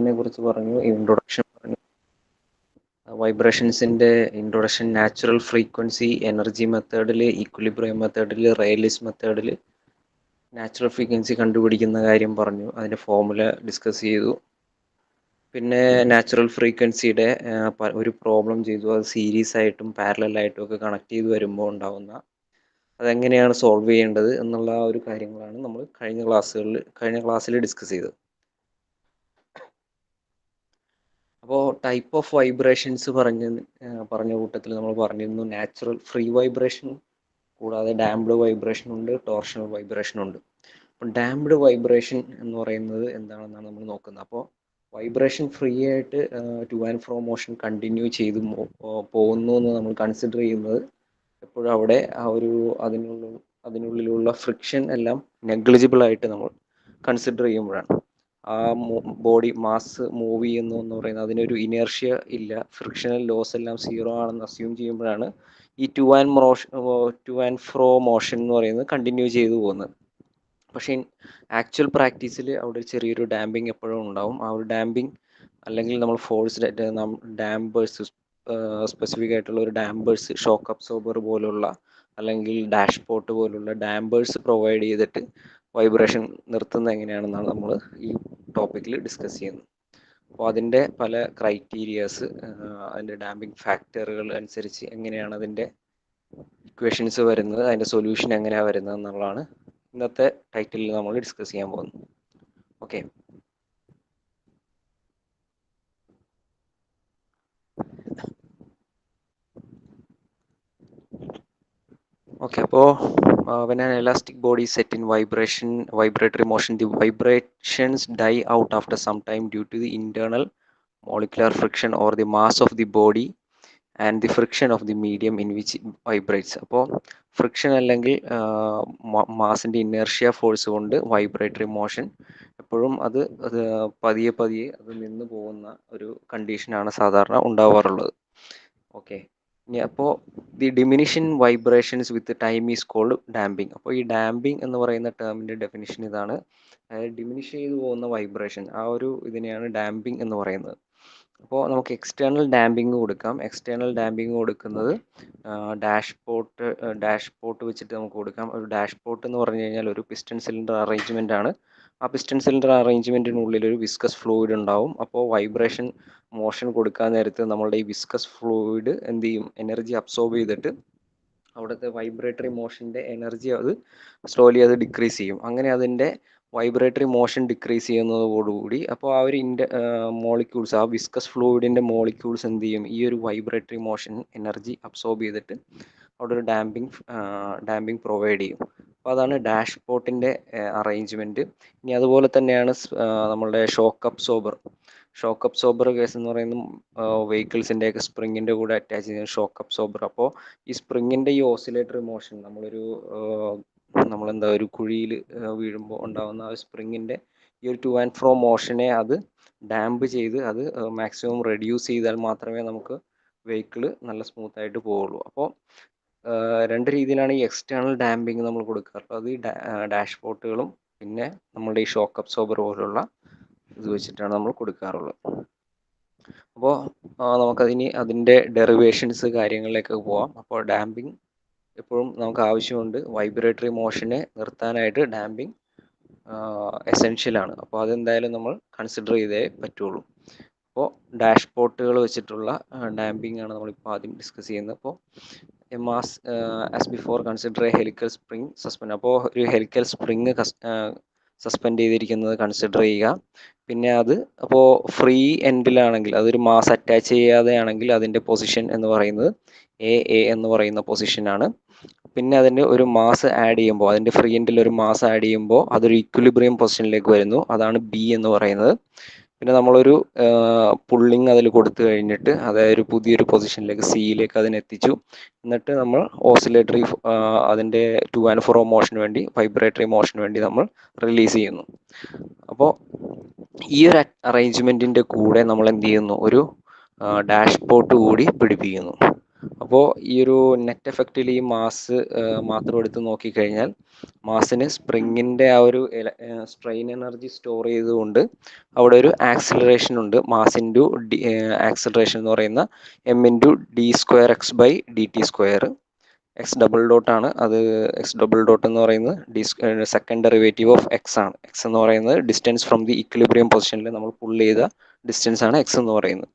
വൈബ്രേഷനെ കുറിച്ച് പറഞ്ഞു, ഇൻട്രൊഡക്ഷൻ പറഞ്ഞു. വൈബ്രേഷൻസിൻ്റെ ഇൻട്രൊഡക്ഷൻ നാച്ചുറൽ ഫ്രീക്വൻസി, എനർജി മെത്തേഡിൽ, ഈക്വിലിബ്രിയം മെത്തേഡിൽ, റെയലിസ് മെത്തേഡിൽ നാച്ചുറൽ ഫ്രീക്വൻസി കണ്ടുപിടിക്കുന്ന കാര്യം പറഞ്ഞു. അതിൻ്റെ ഫോർമുല ഡിസ്കസ് ചെയ്തു. പിന്നെ നാച്ചുറൽ ഫ്രീക്വൻസിയുടെ ഒരു പ്രോബ്ലം ചെയ്തു. അത് സീരീസ് ആയിട്ടും പാരലൽ ഒക്കെ കണക്ട് ചെയ്ത് വരുമ്പോൾ ഉണ്ടാവുന്ന അതെങ്ങനെയാണ് സോൾവ് ചെയ്യേണ്ടത് എന്നുള്ള ഒരു കാര്യങ്ങളാണ് നമ്മൾ കഴിഞ്ഞ ക്ലാസ്സിൽ ഡിസ്കസ് ചെയ്തത്. അപ്പോൾ ടൈപ്പ് ഓഫ് വൈബ്രേഷൻസ് പറഞ്ഞ കൂട്ടത്തിൽ നമ്മൾ പറഞ്ഞിരുന്നു നാച്ചുറൽ ഫ്രീ വൈബ്രേഷൻ, കൂടാതെ ഡാംപ്ഡ് വൈബ്രേഷൻ ഉണ്ട്, ടോർഷണൽ വൈബ്രേഷൻ ഉണ്ട്. അപ്പം ഡാംപ്ഡ് വൈബ്രേഷൻ എന്ന് പറയുന്നത് എന്താണെന്നാണ് നമ്മൾ നോക്കുന്നത്. അപ്പോൾ വൈബ്രേഷൻ ഫ്രീ ആയിട്ട് two and fro motion continue ചെയ്ത് പോകുന്നു എന്ന് നമ്മൾ കൺസിഡർ ചെയ്യുന്നത് എപ്പോഴും അവിടെ ആ ഒരു അതിനുള്ളിലുള്ള ഫ്രിക്ഷൻ എല്ലാം നെഗ്ലിജിബിൾ ആയിട്ട് നമ്മൾ കൺസിഡർ ചെയ്യുമ്പോഴാണ്. ആ ബോഡി മാസ് മൂവ് ചെയ്യുന്നു എന്ന് പറയുന്നത് അതിനൊരു ഇനേർഷ്യ ഇല്ല, ഫ്രിക്ഷണൽ ലോസ് എല്ലാം സീറോ ആണെന്ന് അസ്യൂം ചെയ്യുമ്പോഴാണ് ഈ ടു ആൻഡ് ഫ്രോ മോഷൻ എന്ന് പറയുന്നത് കണ്ടിന്യൂ ചെയ്തു പോകുന്നത്. പക്ഷേ ആക്ച്വൽ പ്രാക്ടീസിൽ അവിടെ ചെറിയൊരു ഡാമ്പിങ് എപ്പോഴും ഉണ്ടാവും. ആ ഒരു ഡാമ്പിങ് അല്ലെങ്കിൽ നമ്മൾ ഫോഴ്സ് ഡാമ്പേഴ്സ്, സ്പെസിഫിക് ആയിട്ടുള്ള ഒരു ഡാമ്പേഴ്സ്, ഷോക്ക് അബ്സോർബർ പോലുള്ള അല്ലെങ്കിൽ ഡാഷ് പോട്ട് പോലുള്ള ഡാമ്പേഴ്സ് പ്രൊവൈഡ് ചെയ്തിട്ട് വൈബ്രേഷൻ നിർത്തുന്നത് എങ്ങനെയാണെന്നാണ് നമ്മൾ ഈ ടോപ്പിക്കിൽ ഡിസ്കസ് ചെയ്യുന്നത്. അപ്പോൾ അതിൻ്റെ പല ക്രൈറ്റീരിയാസ്, അതിൻ്റെ ഡാമ്പിങ് ഫാക്ടറുകൾ അനുസരിച്ച് എങ്ങനെയാണ് അതിൻ്റെ ഇക്വേഷൻസ് വരുന്നത്, അതിൻ്റെ സൊല്യൂഷൻ എങ്ങനെയാണ് വരുന്നത് എന്നുള്ളതാണ് ഇന്നത്തെ ടൈറ്റിലിൽ നമ്മൾ ഡിസ്കസ് ചെയ്യാൻ പോകുന്നത്. ഓക്കെ, അപ്പോൾ when an elastic body is set in vibratory motion, the vibrations die out after some time due to the internal molecular friction or the mass of the body and the friction of the medium in which it vibrates. അപ്പോൾ friction അല്ലെങ്കിൽ മാസിൻ്റെ inertia force കൊണ്ട് vibratory motion എപ്പോഴും അത് പതിയെ അത് നിന്ന് പോകുന്ന ഒരു കണ്ടീഷനാണ് സാധാരണ ഉണ്ടാവാറുള്ളത്. ഓക്കെ, ഇനി അപ്പോൾ the diminution vibrations with time is called damping. അപ്പോൾ ഈ ഡാമ്പിങ് എന്ന് പറയുന്ന ടേമിൻ്റെ ഡെഫിനിഷൻ ഇതാണ്. ഡിമിനിഷ് ചെയ്തു പോകുന്ന വൈബ്രേഷൻ, ആ ഒരു ഇതിനെയാണ് ഡാമ്പിങ് എന്ന് പറയുന്നത്. അപ്പോൾ നമുക്ക് എക്സ്റ്റേണൽ ഡാമ്പിങ് കൊടുക്കാം. എക്സ്റ്റേണൽ ഡാമ്പിങ് കൊടുക്കുന്നത് ഡാഷ് പോട്ട് വെച്ചിട്ട് നമുക്ക് കൊടുക്കാം. ഒരു ഡാഷ് പോട്ട് എന്ന് പറഞ്ഞു കഴിഞ്ഞാൽ ഒരു പിസ്റ്റൺ സിലിണ്ടർ അറേഞ്ച്മെൻ്റ് ആണ്. ആ പിസ്റ്റൺ സിലിണ്ടർ അറേഞ്ച്മെൻറ്റിനുള്ളിൽ ഒരു വിസ്കസ് ഫ്ലൂയിഡ് ഉണ്ടാവും. അപ്പോൾ വൈബ്രേഷൻ മോഷൻ കൊടുക്കാൻ നേരത്ത് നമ്മളുടെ ഈ വിസ്കസ് ഫ്ലൂയിഡ് എന്ത് ചെയ്യും, എനർജി അബ്സോർബ് ചെയ്തിട്ട് അവിടുത്തെ വൈബ്രേറ്ററി മോഷൻ്റെ എനർജി അത് സ്ലോലി അത് ഡിക്രീസ് ചെയ്യും. അങ്ങനെ അതിൻ്റെ വൈബ്രേറ്ററി മോഷൻ ഡിക്രീസ് ചെയ്യുന്നതോടുകൂടി അപ്പോൾ ആ ഒരു മോളിക്യൂൾസ്, ആ വിസ്കസ് ഫ്ലൂയിഡിൻ്റെ മോളിക്യൂൾസ് എന്ത് ചെയ്യും, ഈ ഒരു വൈബ്രേറ്ററി മോഷൻ എനർജി അബ്സോർബ് ചെയ്തിട്ട് അവിടെ ഒരു ഡാമ്പിങ് പ്രൊവൈഡ് ചെയ്യും. അപ്പോൾ അതാണ് ഡാഷ് പോട്ടിൻ്റെ അറേഞ്ച്മെൻറ്റ്. ഇനി അതുപോലെ തന്നെയാണ് നമ്മളുടെ ഷോക്ക് അബ്സോർബർ കേസ് എന്ന് പറയുന്നത് വെഹിക്കിൾസിൻ്റെ ഒക്കെ സ്പ്രിങ്ങിൻ്റെ കൂടെ അറ്റാച്ച് ചെയ്യുന്ന ഷോക്ക് അബ്സോർബർ. അപ്പോൾ ഈ സ്പ്രിങ്ങിൻ്റെ ഈ ഓസിലേറ്ററി മോഷൻ നമ്മളെന്താ ഒരു കുഴിയിൽ വീഴുമ്പോൾ ഉണ്ടാകുന്ന ആ സ്പ്രിങ്ങിൻ്റെ ഈ ഒരു ടു ആൻഡ് ഫ്രോ മോഷനെ അത് ഡാമ്പ് ചെയ്ത് അത് മാക്സിമം റെഡ്യൂസ് ചെയ്താൽ മാത്രമേ നമുക്ക് വെഹിക്കിൾ നല്ല സ്മൂത്ത് ആയിട്ട് പോവുള്ളൂ. അപ്പോൾ രണ്ട് രീതിയിലാണ് ഈ എക്സ്റ്റേണൽ ഡാമ്പിങ് നമ്മൾ കൊടുക്കാറുള്ളത്. അത് ഈ ഡാഷ് പോട്ടുകളും പിന്നെ നമ്മളുടെ ഈ ഷോക്ക് അബ്സോർബർ പോലുള്ള ഇത് വെച്ചിട്ടാണ് നമ്മൾ കൊടുക്കാറുള്ളത്. അപ്പോൾ അതിൻ്റെ ഡെറിവേഷൻസ് കാര്യങ്ങളിലേക്ക് പോവാം. അപ്പോൾ ഡാമ്പിങ് എപ്പോഴും നമുക്ക് ആവശ്യമുണ്ട്. വൈബ്രേറ്ററി മോഷനെ നിർത്താനായിട്ട് ഡാമ്പിങ് എസെൻഷ്യലാണ്. അപ്പോൾ അതെന്തായാലും നമ്മൾ കൺസിഡർ ചെയ്തേ പറ്റുള്ളൂ. അപ്പോൾ ഡാഷ് പോട്ടുകൾ വെച്ചിട്ടുള്ള ഡാമ്പിങ് ആണ് നമ്മളിപ്പോൾ ആദ്യം ഡിസ്കസ് ചെയ്യുന്നത്. അപ്പോൾ as before consider A helical spring suspend. അപ്പോൾ ഒരു ഹെലിക്കൽ സ്പ്രിങ് സസ്പെൻഡ് ചെയ്തിരിക്കുന്നത് കൺസിഡർ ചെയ്യുക. പിന്നെ അത് അപ്പോൾ ഫ്രീ എൻഡിലാണെങ്കിൽ, അതൊരു മാസ് അറ്റാച്ച് ചെയ്യാതെ ആണെങ്കിൽ അതിൻ്റെ പൊസിഷൻ എന്ന് പറയുന്നത് എ എന്ന് പറയുന്ന പൊസിഷനാണ്. പിന്നെ അതിന് ഒരു മാസ് ആഡ് ചെയ്യുമ്പോൾ, അതിൻ്റെ ഫ്രീ എൻഡിൽ ഒരു മാസ് ആഡ് ചെയ്യുമ്പോൾ അതൊരു ഇക്വിലിബ്രിയം പൊസിഷനിലേക്ക് വരുന്നു, അതാണ് ബി എന്ന് പറയുന്നത്. പിന്നെ നമ്മളൊരു പുള്ളിങ് അതിൽ കൊടുത്തു കഴിഞ്ഞിട്ട് അതായത് പുതിയൊരു പൊസിഷനിലേക്ക് സിയിലേക്ക് അതിനെത്തിച്ചു. എന്നിട്ട് നമ്മൾ ഓസിലേറ്ററി അതിൻ്റെ ടു ആൻഡ് ഫ്രോ മോഷന് വേണ്ടി, വൈബ്രേറ്ററി മോഷന് വേണ്ടി നമ്മൾ റിലീസ് ചെയ്യുന്നു. അപ്പോൾ ഈ ഒരു അറേഞ്ച്മെൻറ്റിൻ്റെ കൂടെ നമ്മൾ എന്ത് ചെയ്യുന്നു, ഒരു ഡാഷ് പോട്ട് കൂടി പിടിപ്പിക്കുന്നു. അപ്പോൾ ഈ ഒരു നെറ്റ് എഫക്റ്റിൽ ഈ മാസ് മാത്രം എടുത്ത് നോക്കിക്കഴിഞ്ഞാൽ മാസിന് സ്പ്രിങ്ങിൻ്റെ ആ ഒരു സ്ട്രെയിൻ എനർജി സ്റ്റോർ ചെയ്തുകൊണ്ട് അവിടെ ഒരു ആക്സിലറേഷൻ ഉണ്ട്. മാസ് ഇൻറ്റു ഡി ആക്സിലറേഷൻ എന്ന് പറയുന്ന m into d square x by d t square. X double dot ആണ് അത്. എക്സ് ഡബിൾ ഡോട്ട് എന്ന് പറയുന്നത് സെക്കൻഡ് ഡെറിവേറ്റീവ് ഓഫ് എക്സ് ആണ്. എക്സ് എന്ന് പറയുന്നത് ഡിസ്റ്റൻസ് ഫ്രം ദി ഇക്വിലിബ്രിയം പൊസിഷനിൽ നമ്മൾ പുൾ ചെയ്ത ഡിസ്റ്റൻസ് ആണ് എക്സ് എന്ന് പറയുന്നത്.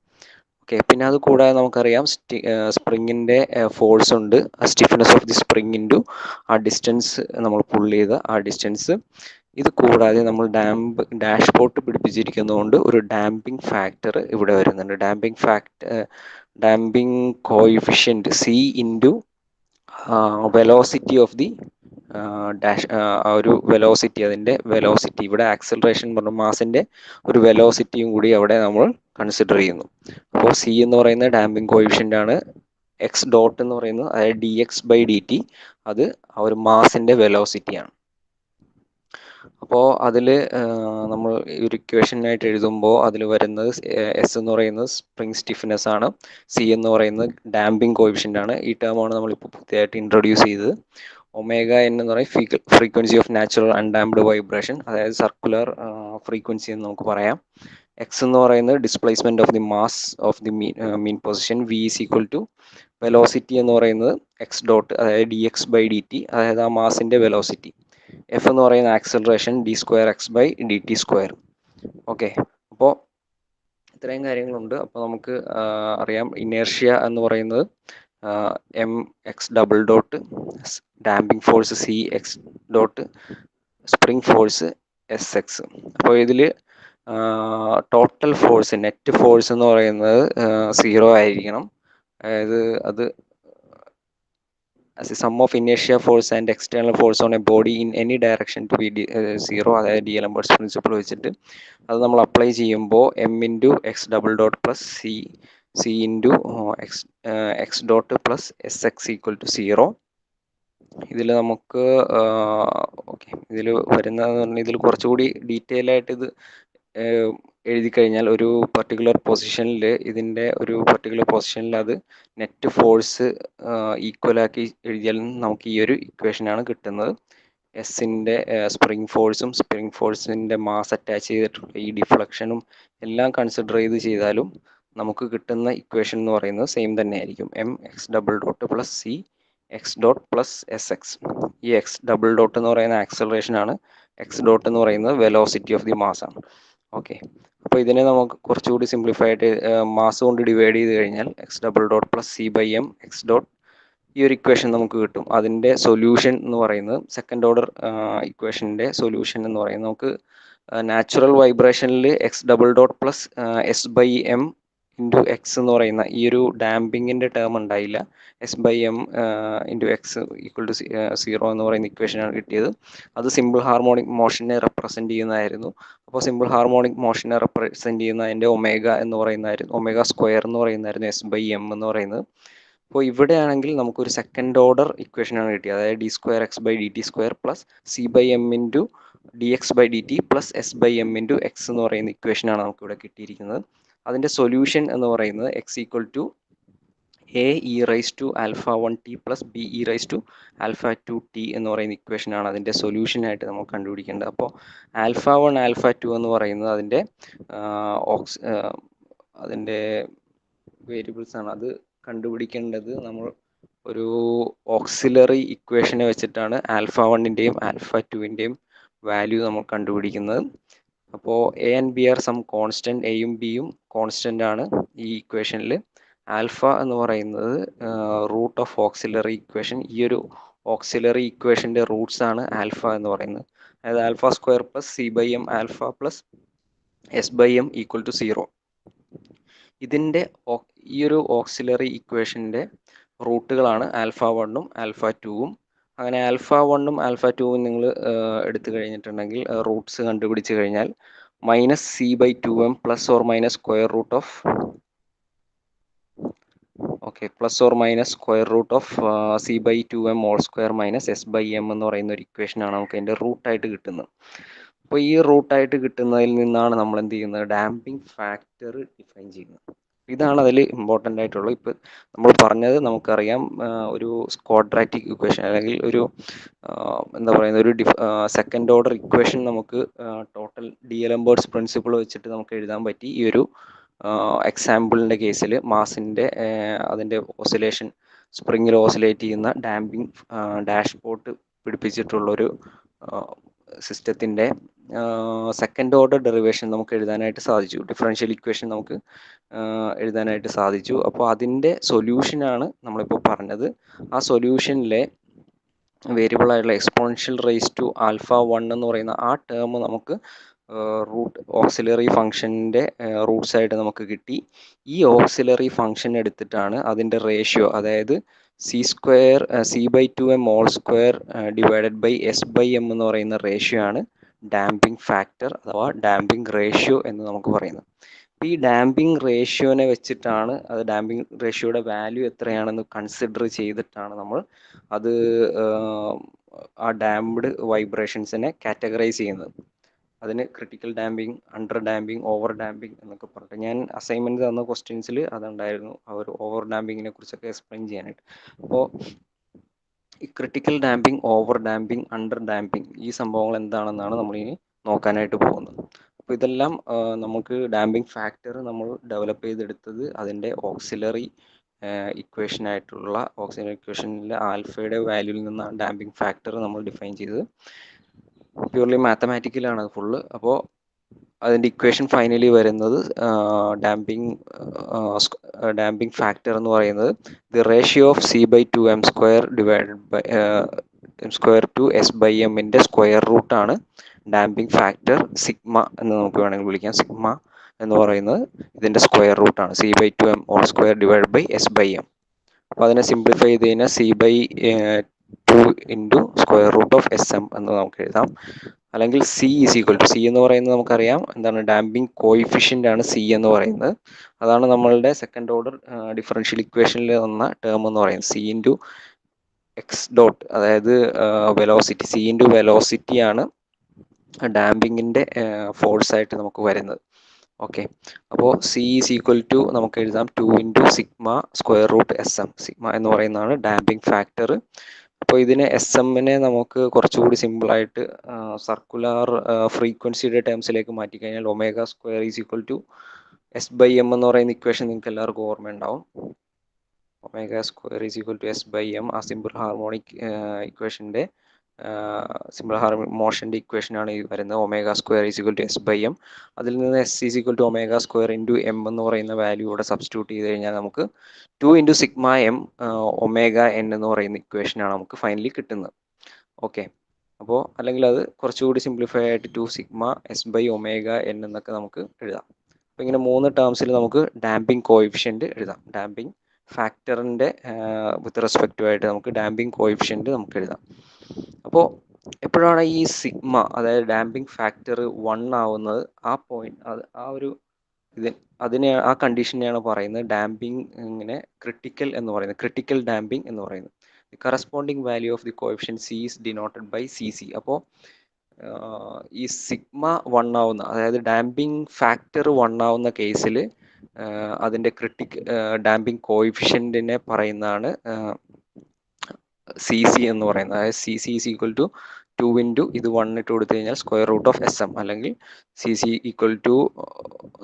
ഓക്കെ, പിന്നെ അത് കൂടാതെ നമുക്കറിയാം സ്പ്രിങ്ങിൻ്റെ ഫോഴ്സ് ഉണ്ട്. Stiffness of the spring into ആ ഡിസ്റ്റൻസ് നമ്മൾ പുൾ ചെയ്ത ആ ഡിസ്റ്റൻസ്. ഇത് കൂടാതെ നമ്മൾ ഡാഷ് ബോട്ട് പിടിപ്പിച്ചിരിക്കുന്നതുകൊണ്ട് ഒരു ഡാമ്പിംഗ് ഫാക്ടർ ഇവിടെ വരുന്നുണ്ട്. Damping coefficient C into velocity of the dash, ആ ഒരു വെലോസിറ്റി, അതിൻ്റെ വെലോസിറ്റി, ഇവിടെ ആക്സിലറേഷൻ പറഞ്ഞ മാസിൻ്റെ ഒരു വെലോസിറ്റിയും കൂടി അവിടെ നമ്മൾ കൺസിഡർ ചെയ്യുന്നു. അപ്പോൾ സി എന്ന് പറയുന്ന ഡാമ്പിംഗ് കോയിഫിഷ്യൻ്റ് ആണ്. എക്സ് ഡോട്ട് എന്ന് പറയുന്നത് അതായത് d x by d t, അത് ആ ഒരു മാസിൻ്റെ വെലോസിറ്റിയാണ്. അപ്പോൾ അതിൽ നമ്മൾ ഒരു ഇക്വേഷനായിട്ട് എഴുതുമ്പോൾ അതിൽ വരുന്നത് എസ് എന്ന് പറയുന്നത് സ്പ്രിങ് സ്റ്റിഫ്നെസ് ആണ്, സി എന്ന് പറയുന്നത് ഡാമ്പിംഗ് കോയിഫിഷ്യൻ്റ് ആണ്. ഈ ടേമാണ് നമ്മളിപ്പോൾ പുതിയതായിട്ട് ഇൻട്രൊഡ്യൂസ് ചെയ്തത്. ഒമേഗ എൻ എന്ന് പറയുന്നത് frequency of natural undamped vibration, അതായത് സർക്കുലർ ഫ്രീക്വൻസി എന്ന് നമുക്ക് പറയാം. എക്സ് എന്ന് പറയുന്നത് displacement of the mass of the mean position, v is equal to velocity എന്ന് പറയുന്നത് എക്സ് ഡോട്ട് അതായത് d x by d t, അതായത് ആ മാസിൻ്റെ വെലോസിറ്റി. എഫ് എന്ന് പറയുന്ന acceleration d square x by d t square. Okay, അപ്പോൾ ഇത്രയും കാര്യങ്ങളുണ്ട്. അപ്പോൾ നമുക്ക് അറിയാം ഇനേർഷ്യ എന്ന് പറയുന്നത് m x double dot, damping force C X dot, spring force S X. അപ്പോൾ ഇതിൽ ടോട്ടൽ ഫോഴ്സ്, നെറ്റ് ഫോഴ്സ് എന്ന് പറയുന്നത് 0 ആയിരിക്കണം. അതായത് അത് as a sum of inertia force and external force on a body in any direction to be 0, അതായത് D എലംബർട്ട്സ് principle വെച്ചിട്ട് അത് നമ്മൾ അപ്ലൈ ചെയ്യുമ്പോൾ m into x double dot plus c into x dot plus s x equal to 0. ഇതിൽ നമുക്ക് okay, ഇതിൽ വരുന്നതെന്ന് പറഞ്ഞാൽ ഇതിൽ കുറച്ചുകൂടി ഡീറ്റെയിൽ ആയിട്ട് ഇത് എഴുതി കഴിഞ്ഞാൽ ഒരു പർട്ടിക്കുലർ പൊസിഷനിൽ, ഇതിൻ്റെ ഒരു പർട്ടിക്കുലർ പൊസിഷനിൽ അത് നെറ്റ് ഫോഴ്സ് ഈക്വലാക്കി എഴുതിയാൽ നമുക്ക് ഈ ഒരു ഇക്വേഷനാണ് കിട്ടുന്നത്. എസിൻ്റെ സ്പ്രിംഗ് ഫോഴ്സിൻ്റെ മാസ് അറ്റാച്ച് ചെയ്തിട്ടുള്ള ഈ ഡിഫ്ലക്ഷനും എല്ലാം കൺസിഡർ ചെയ്താലും നമുക്ക് കിട്ടുന്ന ഇക്വേഷൻ എന്ന് പറയുന്നത് സെയിം തന്നെ ആയിരിക്കും. M x double dot plus C X dot plus s X. ഈ എക്സ് ഡബിൾ ഡോട്ട് എന്ന് പറയുന്ന ആക്സലറേഷൻ ആണ്, എക്സ് ഡോട്ട് എന്ന് പറയുന്നത് വെലോസിറ്റി ഓഫ് ദി മാസ് ആണ്. ഓക്കെ, അപ്പോൾ ഇതിനെ നമുക്ക് കുറച്ചുകൂടി സിംപ്ലിഫൈ ആയിട്ട് മാസ് കൊണ്ട് ഡിവൈഡ് ചെയ്ത് കഴിഞ്ഞാൽ x double dot plus c by m x dot, ഈ ഒരു ഇക്വേഷൻ നമുക്ക് കിട്ടും. അതിൻ്റെ സൊല്യൂഷൻ എന്ന് പറയുന്നത് സെക്കൻഡ് ഓർഡർ ഇക്വേഷൻ്റെ സൊല്യൂഷൻ എന്ന് പറയുന്നത് നമുക്ക് നാച്ചുറൽ വൈബ്രേഷനിൽ x double dot plus s by m into x എന്ന് പറയുന്ന ഈ ഒരു ഡാമ്പിങ്ങിൻ്റെ ടേം ഉണ്ടായില്ല. S by m into x equal to 0 എന്ന് പറയുന്ന ഇക്വേഷനാണ് കിട്ടിയത്. അത് സിമ്പിൾ ഹാർമോണിക് മോഷനെ റെപ്രസെൻറ്റ് ചെയ്യുന്നതായിരുന്നു. അപ്പോൾ സിമ്പിൾ ഹാർമോണിക് മോഷനെ റെപ്രസെൻറ്റ് ചെയ്യുന്ന അതിൻ്റെ ഒമേഗ എന്ന് പറയുന്നതായിരുന്നു, ഒമേഗ സ്ക്വയർ എന്ന് പറയുന്നതായിരുന്നു എസ് ബൈ എം എന്ന് പറയുന്നത്. അപ്പോൾ ഇവിടെയാണെങ്കിൽ നമുക്കൊരു സെക്കൻഡ് ഓർഡർ ഇക്വേഷനാണ് കിട്ടിയത്, അതായത് d square x by d t square plus c by m into d x by d t plus s by m into x എന്ന് പറയുന്ന ഇക്വേഷനാണ് നമുക്കിവിടെ കിട്ടിയിരിക്കുന്നത്. അതിൻ്റെ സൊല്യൂഷൻ എന്ന് പറയുന്നത് x equal to a e raise to alpha 1 t plus b e raise to alpha 2 t എന്ന് പറയുന്ന ഇക്വേഷനാണ് അതിൻ്റെ സൊല്യൂഷനായിട്ട് നമുക്ക് കണ്ടുപിടിക്കേണ്ടത്. അപ്പോൾ ആൽഫ 1 ആൽഫ 2 എന്ന് പറയുന്നത് അതിൻ്റെ വേരിയബിൾസ് ആണ്. അത് കണ്ടുപിടിക്കേണ്ടത് നമ്മൾ ഒരു ഓക്സിലറി ഇക്വേഷനെ വെച്ചിട്ടാണ് ആൽഫ 1ൻ്റെയും ആൽഫ 2ൻ്റെയും വാല്യൂ നമ്മൾ കണ്ടുപിടിക്കുന്നത്. അപ്പോൾ a and b are some constant, എയും ബിയും കോൺസ്റ്റൻ്റ് ആണ് ഈ ഇക്വേഷനിൽ. ആൽഫ എന്ന് പറയുന്നത് റൂട്ട് ഓഫ് ഓക്സിലറി ഇക്വേഷൻ, ഈ ഒരു ഓക്സിലറി ഇക്വേഷൻ്റെ റൂട്ട്സ് ആണ് ആൽഫ എന്ന് പറയുന്നത്. അതായത് alpha square plus c by m alpha plus s by m equal to 0. ഇതിൻ്റെ ഈ ഒരു ഓക്സിലറി ഇക്വേഷൻ്റെ റൂട്ടുകളാണ് ആൽഫ 1ഉം ആൽഫ 2ഉം. അങ്ങനെ ആൽഫ 1ഉം ആൽഫ 2ഉം നിങ്ങൾ എടുത്തു കഴിഞ്ഞിട്ടുണ്ടെങ്കിൽ റൂട്ട്സ് കണ്ടുപിടിച്ച് കഴിഞ്ഞാൽ minus c by 2m plus or minus square root of plus or minus square root of c by 2m all square minus s by m എന്ന് പറയുന്ന ഒരു ഇക്വേഷനാണ് നമുക്ക് അതിൻ്റെ റൂട്ടായിട്ട് കിട്ടുന്നത്. അപ്പോൾ ഈ റൂട്ടായിട്ട് കിട്ടുന്നതിൽ നിന്നാണ് നമ്മൾ എന്ത് ചെയ്യുന്നത്, ഡാമ്പിംഗ് ഫാക്ടർ ഡിഫൈൻ ചെയ്യുന്നത്. ഇതാണ് അതിൽ ഇമ്പോർട്ടൻ്റ് ആയിട്ടുള്ളത്. ഇപ്പം നമ്മൾ പറഞ്ഞത് നമുക്കറിയാം, ഒരു ക്വാഡ്രാറ്റിക് ഇക്വേഷൻ അല്ലെങ്കിൽ ഒരു എന്താ പറയുന്നത്, ഒരു സെക്കൻഡ് ഓർഡർ ഇക്വേഷൻ നമുക്ക് ടോട്ടൽ ഡിഎലംബേർട്സ് പ്രിൻസിപ്പിൾ വെച്ചിട്ട് നമുക്ക് എഴുതാൻ പറ്റി. ഈ ഒരു എക്സാമ്പിളിൻ്റെ കേസിൽ മാസിൻ്റെ അതിൻ്റെ ഓസിലേഷൻ, സ്പ്രിങ്ങിൽ ഓസിലേറ്റ് ചെയ്യുന്ന ഡാമ്പിംഗ് ഡാഷ്പോർട്ട് പിടിപ്പിച്ചിട്ടുള്ളൊരു സിസ്റ്റത്തിൻ്റെ സെക്കൻഡ് ഓർഡർ ഡെറിവേഷൻ നമുക്ക് എഴുതാനായിട്ട് സാധിച്ചു. ഡിഫറൻഷ്യൽ ഇക്വേഷൻ നമുക്ക് എഴുതാനായിട്ട് സാധിച്ചു. അപ്പോൾ അതിൻ്റെ സൊല്യൂഷനാണ് നമ്മളിപ്പോൾ പറഞ്ഞത്. ആ സൊല്യൂഷനിലെ വേരിയബിൾ ആയിട്ടുള്ള എക്സ്പോണൻഷ്യൽ റേസ് ടു ആൽഫ 1 എന്ന് പറയുന്ന ആ ടേം നമുക്ക് റൂട്ട് ഓക്സിലറി ഫംഗ്ഷൻ്റെ റൂട്ട്സ് ആയിട്ട് നമുക്ക് കിട്ടി. ഈ ഓക്സിലറി ഫംഗ്ഷൻ എടുത്തിട്ടാണ് അതിൻ്റെ റേഷ്യോ, അതായത് C/2m mall square divided by S/m എന്ന് പറയുന്ന റേഷ്യോ ആണ് ഡാമ്പിംഗ് ഫാക്ടർ അഥവാ ഡാമ്പിംഗ് റേഷ്യോ എന്ന് നമുക്ക് പറയുന്നത്. ഈ ഡാമ്പിംഗ് റേഷ്യോനെ വെച്ചിട്ടാണ്, അത് ഡാമ്പിംഗ് റേഷ്യോയുടെ വാല്യൂ എത്രയാണെന്ന് കൺസിഡർ ചെയ്തിട്ടാണ് നമ്മൾ അത് ആ ഡാംപ്ഡ് വൈബ്രേഷൻസിനെ കാറ്റഗറൈസ് ചെയ്യുന്നത്. അതിന് critical damping, under damping, over damping എന്നൊക്കെ പറഞ്ഞിട്ട് ഞാൻ അസൈൻമെൻറ്റ് തന്ന ക്വസ്റ്റ്യൻസിൽ അതുണ്ടായിരുന്നു, ആ ഒരു ഓവർ ഡാമ്പിങ്ങിനെ കുറിച്ചൊക്കെ എക്സ്പ്ലെയിൻ ചെയ്യാനായിട്ട്. അപ്പോൾ ഈ critical damping, over damping, under damping, ഈ സംഭവങ്ങൾ എന്താണെന്നാണ് നമ്മളിനി നോക്കാനായിട്ട് പോകുന്നത്. അപ്പോൾ ഇതെല്ലാം നമുക്ക് ഡാമ്പിംഗ് ഫാക്ടർ നമ്മൾ ഡെവലപ്പ് ചെയ്തെടുത്തത് അതിൻ്റെ ഓക്സിലറി ഇക്വേഷനായിട്ടുള്ള ഓക്സിലറി ഇക്വേഷനിലെ ആൽഫയുടെ വാല്യൂവിൽ നിന്നാണ് ഡാമ്പിംഗ് ഫാക്ടർ നമ്മൾ ഡിഫൈൻ ചെയ്തത്. പ്യൂർലി മാത്തമാറ്റിക്കലാണ് അത് ഫുള്ള്. അപ്പോൾ അതിൻ്റെ ഇക്വേഷൻ ഫൈനലി വരുന്നത് ഡാമ്പിംഗ് ഫാക്ടർ എന്ന് പറയുന്നത് the ratio of C/2m square divided by m² to S/mൻ്റെ സ്ക്വയർ റൂട്ടാണ് ഡാമ്പിംഗ് ഫാക്ടർ സിഗ്മ എന്ന് നമുക്ക് വേണമെങ്കിൽ വിളിക്കാം. സിഗ്മ എന്ന് പറയുന്നത് ഇതിൻ്റെ സ്ക്വയർ റൂട്ടാണ്, C/2m whole square divided by S/m. അപ്പോൾ അതിനെ സിംപ്ലിഫൈ ചെയ്ത് കഴിഞ്ഞാൽ C/2 into square root of SM എന്ന് നമുക്ക് എഴുതാം. അല്ലെങ്കിൽ C എന്ന് പറയുന്നത് നമുക്കറിയാം എന്താണ്, ഡാമ്പിംഗ് കോയിഫിഷ്യൻ്റ് ആണ് C എന്ന് പറയുന്നത്. അതാണ് നമ്മളുടെ സെക്കൻഡ് ഓർഡർ ഡിഫറൻഷ്യൽ ഇക്വേഷനിൽ വന്ന ടേം എന്ന് പറയുന്നത്. C ഇൻറ്റു എക്സ് ഡോട്ട്, അതായത് വെലോസിറ്റി, C ഇൻറ്റു വെലോസിറ്റി ആണ് ഡാമ്പിങ്ങിൻ്റെ ഫോഴ്സ് ആയിട്ട് നമുക്ക് വരുന്നത്. ഓക്കെ, അപ്പോൾ C നമുക്ക് എഴുതാം 2 into sigma square root SM. Sigma എന്ന് പറയുന്നതാണ് ഡാമ്പിംഗ് ഫാക്ടർ. അപ്പോൾ ഇതിനെ SM-നെ നമുക്ക് കുറച്ചുകൂടി സിമ്പിളായിട്ട് സർക്കുലർ ഫ്രീക്വൻസിയുടെ ടേംസിലേക്ക് മാറ്റിക്കഴിഞ്ഞാൽ ω² S/m എന്ന് പറയുന്ന ഇക്വേഷൻ നിങ്ങൾക്ക് എല്ലാവർക്കും ഓർമ്മയുണ്ടാവും. ω² S/m ആ സിമ്പിൾ ഹാർമോണിക് ഇക്വേഷൻ്റെ സിമ്പിൾ ഹാർമോണിക് മോഷൻ്റെ ഇക്വേഷനാണ് ഈ വരുന്നത്. ω² S/m. അതിൽ നിന്ന് S ω² ഇൻറ്റു m എന്ന് പറയുന്ന വാല്യൂ ഇവിടെ സബ്സ്റ്റിറ്റ്യൂട്ട് ചെയ്ത് കഴിഞ്ഞാൽ നമുക്ക് 2 ഇൻറ്റു സിഗ്മ m ωn എന്ന് പറയുന്ന ഇക്വേഷനാണ് നമുക്ക് ഫൈനലി കിട്ടുന്നത്. ഓക്കെ, അപ്പോൾ അല്ലെങ്കിൽ അത് കുറച്ചുകൂടി സിംപ്ലിഫൈ ആയിട്ട് 2 സിഗ്മ S/ωn എന്നൊക്കെ നമുക്ക് എഴുതാം. അപ്പോൾ ഇങ്ങനെ 3 ടേംസിൽ നമുക്ക് ഡാമ്പിംഗ് കോയിഫിഷ്യൻ്റ് എഴുതാം. ഡാമ്പിംഗ് ഫാക്ടറിൻ്റെ വിത്ത് റെസ്പെക്റ്റീവായിട്ട് നമുക്ക് ഡാമ്പിംഗ് കോയിഫിഷ്യൻ്റ് നമുക്ക് എഴുതാം. അപ്പോൾ എപ്പോഴാണ് ഈ സിഗ്മ, അതായത് ഡാമ്പിംഗ് ഫാക്ടർ 1 ആവുന്നത്, ആ പോയിന്റ്, ആ ഒരു ആ കണ്ടീഷനെയാണ് പറയുന്നത് ഡാമ്പിംഗ് ഇങ്ങനെ ക്രിട്ടിക്കൽ എന്ന് പറയുന്നത്, ക്രിട്ടിക്കൽ ഡാമ്പിംഗ് എന്ന് പറയുന്നത്. The corresponding value of the coefficient C is denoted by CC. അപ്പോൾ ഈ സിഗ്മ 1 ആവുന്ന, അതായത് ഡാമ്പിംഗ് ഫാക്ടർ 1 ആവുന്ന കേസിൽ അതിൻ്റെ ഡാമ്പിംഗ് കോയിഫിഷ്യൻറ്റിനെ പറയുന്നതാണ് CC എന്ന് പറയുന്നത്. അതായത് CC is equal to 2 into ഇത് 1 ഇട്ട് കൊടുത്തു കഴിഞ്ഞാൽ സ്ക്വയർ റൂട്ട് ഓഫ് SM, അല്ലെങ്കിൽ CC ഈക്വൽ ടു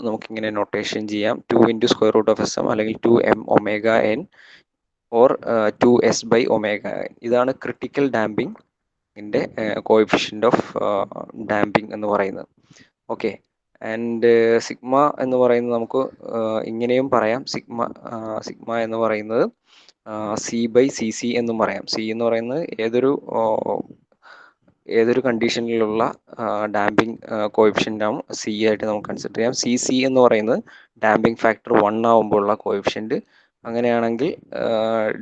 നമുക്കിങ്ങനെ നൊട്ടേഷൻ ചെയ്യാം 2 into square root of SM, അല്ലെങ്കിൽ 2m ωn ഓർ 2s/ωn. ഇതാണ് ക്രിട്ടിക്കൽ ഡാമ്പിംഗിൻ്റെ കോയിഫിഷ്യൻ്റ് ഓഫ് ഡാമ്പിംഗ് എന്ന് പറയുന്നത്. ഓക്കെ, ആൻഡ് സിഗ്മ എന്ന് പറയുന്നത് നമുക്ക് ഇങ്ങനെയും പറയാം. സിഗ്മ എന്ന് പറയുന്നത് C/CC എന്നും പറയാം. C എന്ന് പറയുന്നത് ഏതൊരു കണ്ടീഷനിലുള്ള ഡാമ്പിംഗ് കോയിഫിഷ്യൻ്റാണ് C ആയിട്ട് നമുക്ക് കൺസിഡർ ചെയ്യാം. CC എന്ന് പറയുന്നത് ഡാമ്പിംഗ് ഫാക്ടർ 1 ആവുമ്പോഴുള്ള കോയിഫിഷ്യൻ്റ്. അങ്ങനെയാണെങ്കിൽ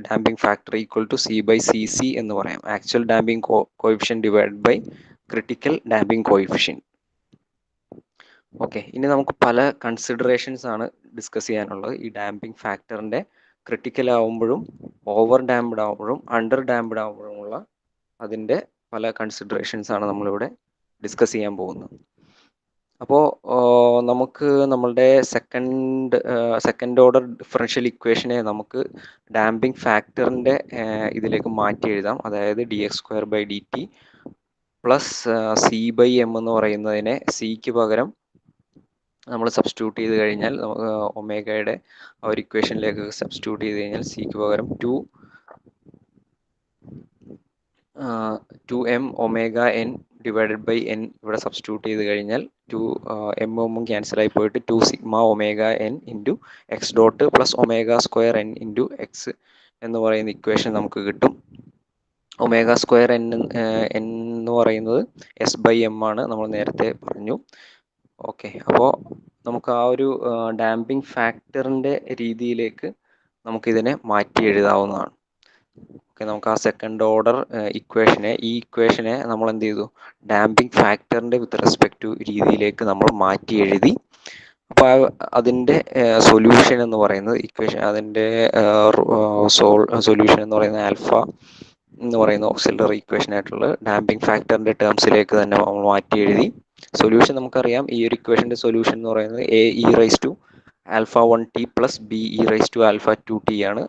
damping factor equal to C/CC എന്ന് പറയാം. Actual damping coefficient divide by critical damping coefficient. Okay, ഇനി നമുക്ക് പല കൺസിഡറേഷൻസ് ആണ് ഡിസ്കസ് ചെയ്യാനുള്ളത്. ഈ ഡാമ്പിംഗ് ഫാക്ടറിൻ്റെ ക്രിട്ടിക്കൽ ആവുമ്പോഴും ഓവർ ഡാംപ്ഡ് ആവുമ്പോഴും അണ്ടർ ഡാംപ്ഡ് ആവുമ്പോഴുമുള്ള അതിൻ്റെ പല കൺസിഡറേഷൻസ് ആണ് നമ്മളിവിടെ ഡിസ്കസ് ചെയ്യാൻ പോകുന്നത്. അപ്പോൾ നമുക്ക് നമ്മളുടെ സെക്കൻഡ് ഓർഡർ ഡിഫറൻഷ്യൽ ഇക്വേഷനെ നമുക്ക് ഡാമ്പിംഗ് ഫാക്ടറിൻ്റെ ഇതിലേക്ക് മാറ്റി എഴുതാം. അതായത് dx²/dt പ്ലസ് c/m എന്ന് പറയുന്നതിനെ സിക്ക് പകരം നമ്മൾ സബ്സ്റ്റിറ്റ്യൂട്ട് ചെയ്ത് കഴിഞ്ഞാൽ ഒമേഗയുടെ ആ ഒരു ഇക്വേഷനിലേക്ക് സബ്സ്റ്റിറ്റ്യൂട്ട് ചെയ്ത് കഴിഞ്ഞാൽ സിക്ക് പകരം 2m omega n divided by n ഇവിടെ സബ്സ്റ്റിറ്റ്യൂട്ട് ചെയ്ത് കഴിഞ്ഞാൽ 2m ക്യാൻസൽ ആയി പോയിട്ട് 2 sigma omega n into x dot plus ഒമേഗ² n ഇൻറ്റു എക്സ് എന്ന് പറയുന്ന ഇക്വേഷൻ നമുക്ക് കിട്ടും. ഒമേഗ² n എന്ന് പറയുന്നത് s/m ആണ്, നമ്മൾ നേരത്തെ പറഞ്ഞു. ഓക്കെ, അപ്പോൾ നമുക്ക് ആ ഒരു ഡാമ്പിംഗ് ഫാക്ടറിൻ്റെ രീതിയിലേക്ക് നമുക്കിതിനെ മാറ്റി എഴുതാവുന്നതാണ്. ഓക്കെ, നമുക്ക് ആ സെക്കൻഡ് ഓർഡർ ഈ ഇക്വേഷനെ നമ്മൾ എന്ത് ചെയ്തു, ഡാമ്പിംഗ് ഫാക്ടറിൻ്റെ വിത്ത് റെസ്പെക്ട് ടു രീതിയിലേക്ക് നമ്മൾ മാറ്റി എഴുതി. അപ്പോൾ അതിൻ്റെ സൊല്യൂഷൻ എന്ന് പറയുന്നത് അതിൻ്റെ സൊല്യൂഷൻ എന്ന് പറയുന്നത് ആൽഫ എന്ന് പറയുന്ന ഓക്സിലറി ഇക്വേഷൻ ആയിട്ടുള്ള ഡാമ്പിംഗ് ഫാക്ടറിൻ്റെ ടേംസിലേക്ക് തന്നെ നമ്മൾ മാറ്റി എഴുതി. സൊല്യൂഷൻ നമുക്കറിയാം, ഈ ഒരു ഇക്വേഷൻ്റെ സൊല്യൂഷൻ എന്ന് പറയുന്നത് ae⁻α1t പ്ലസ് be⁻α2t ആണ്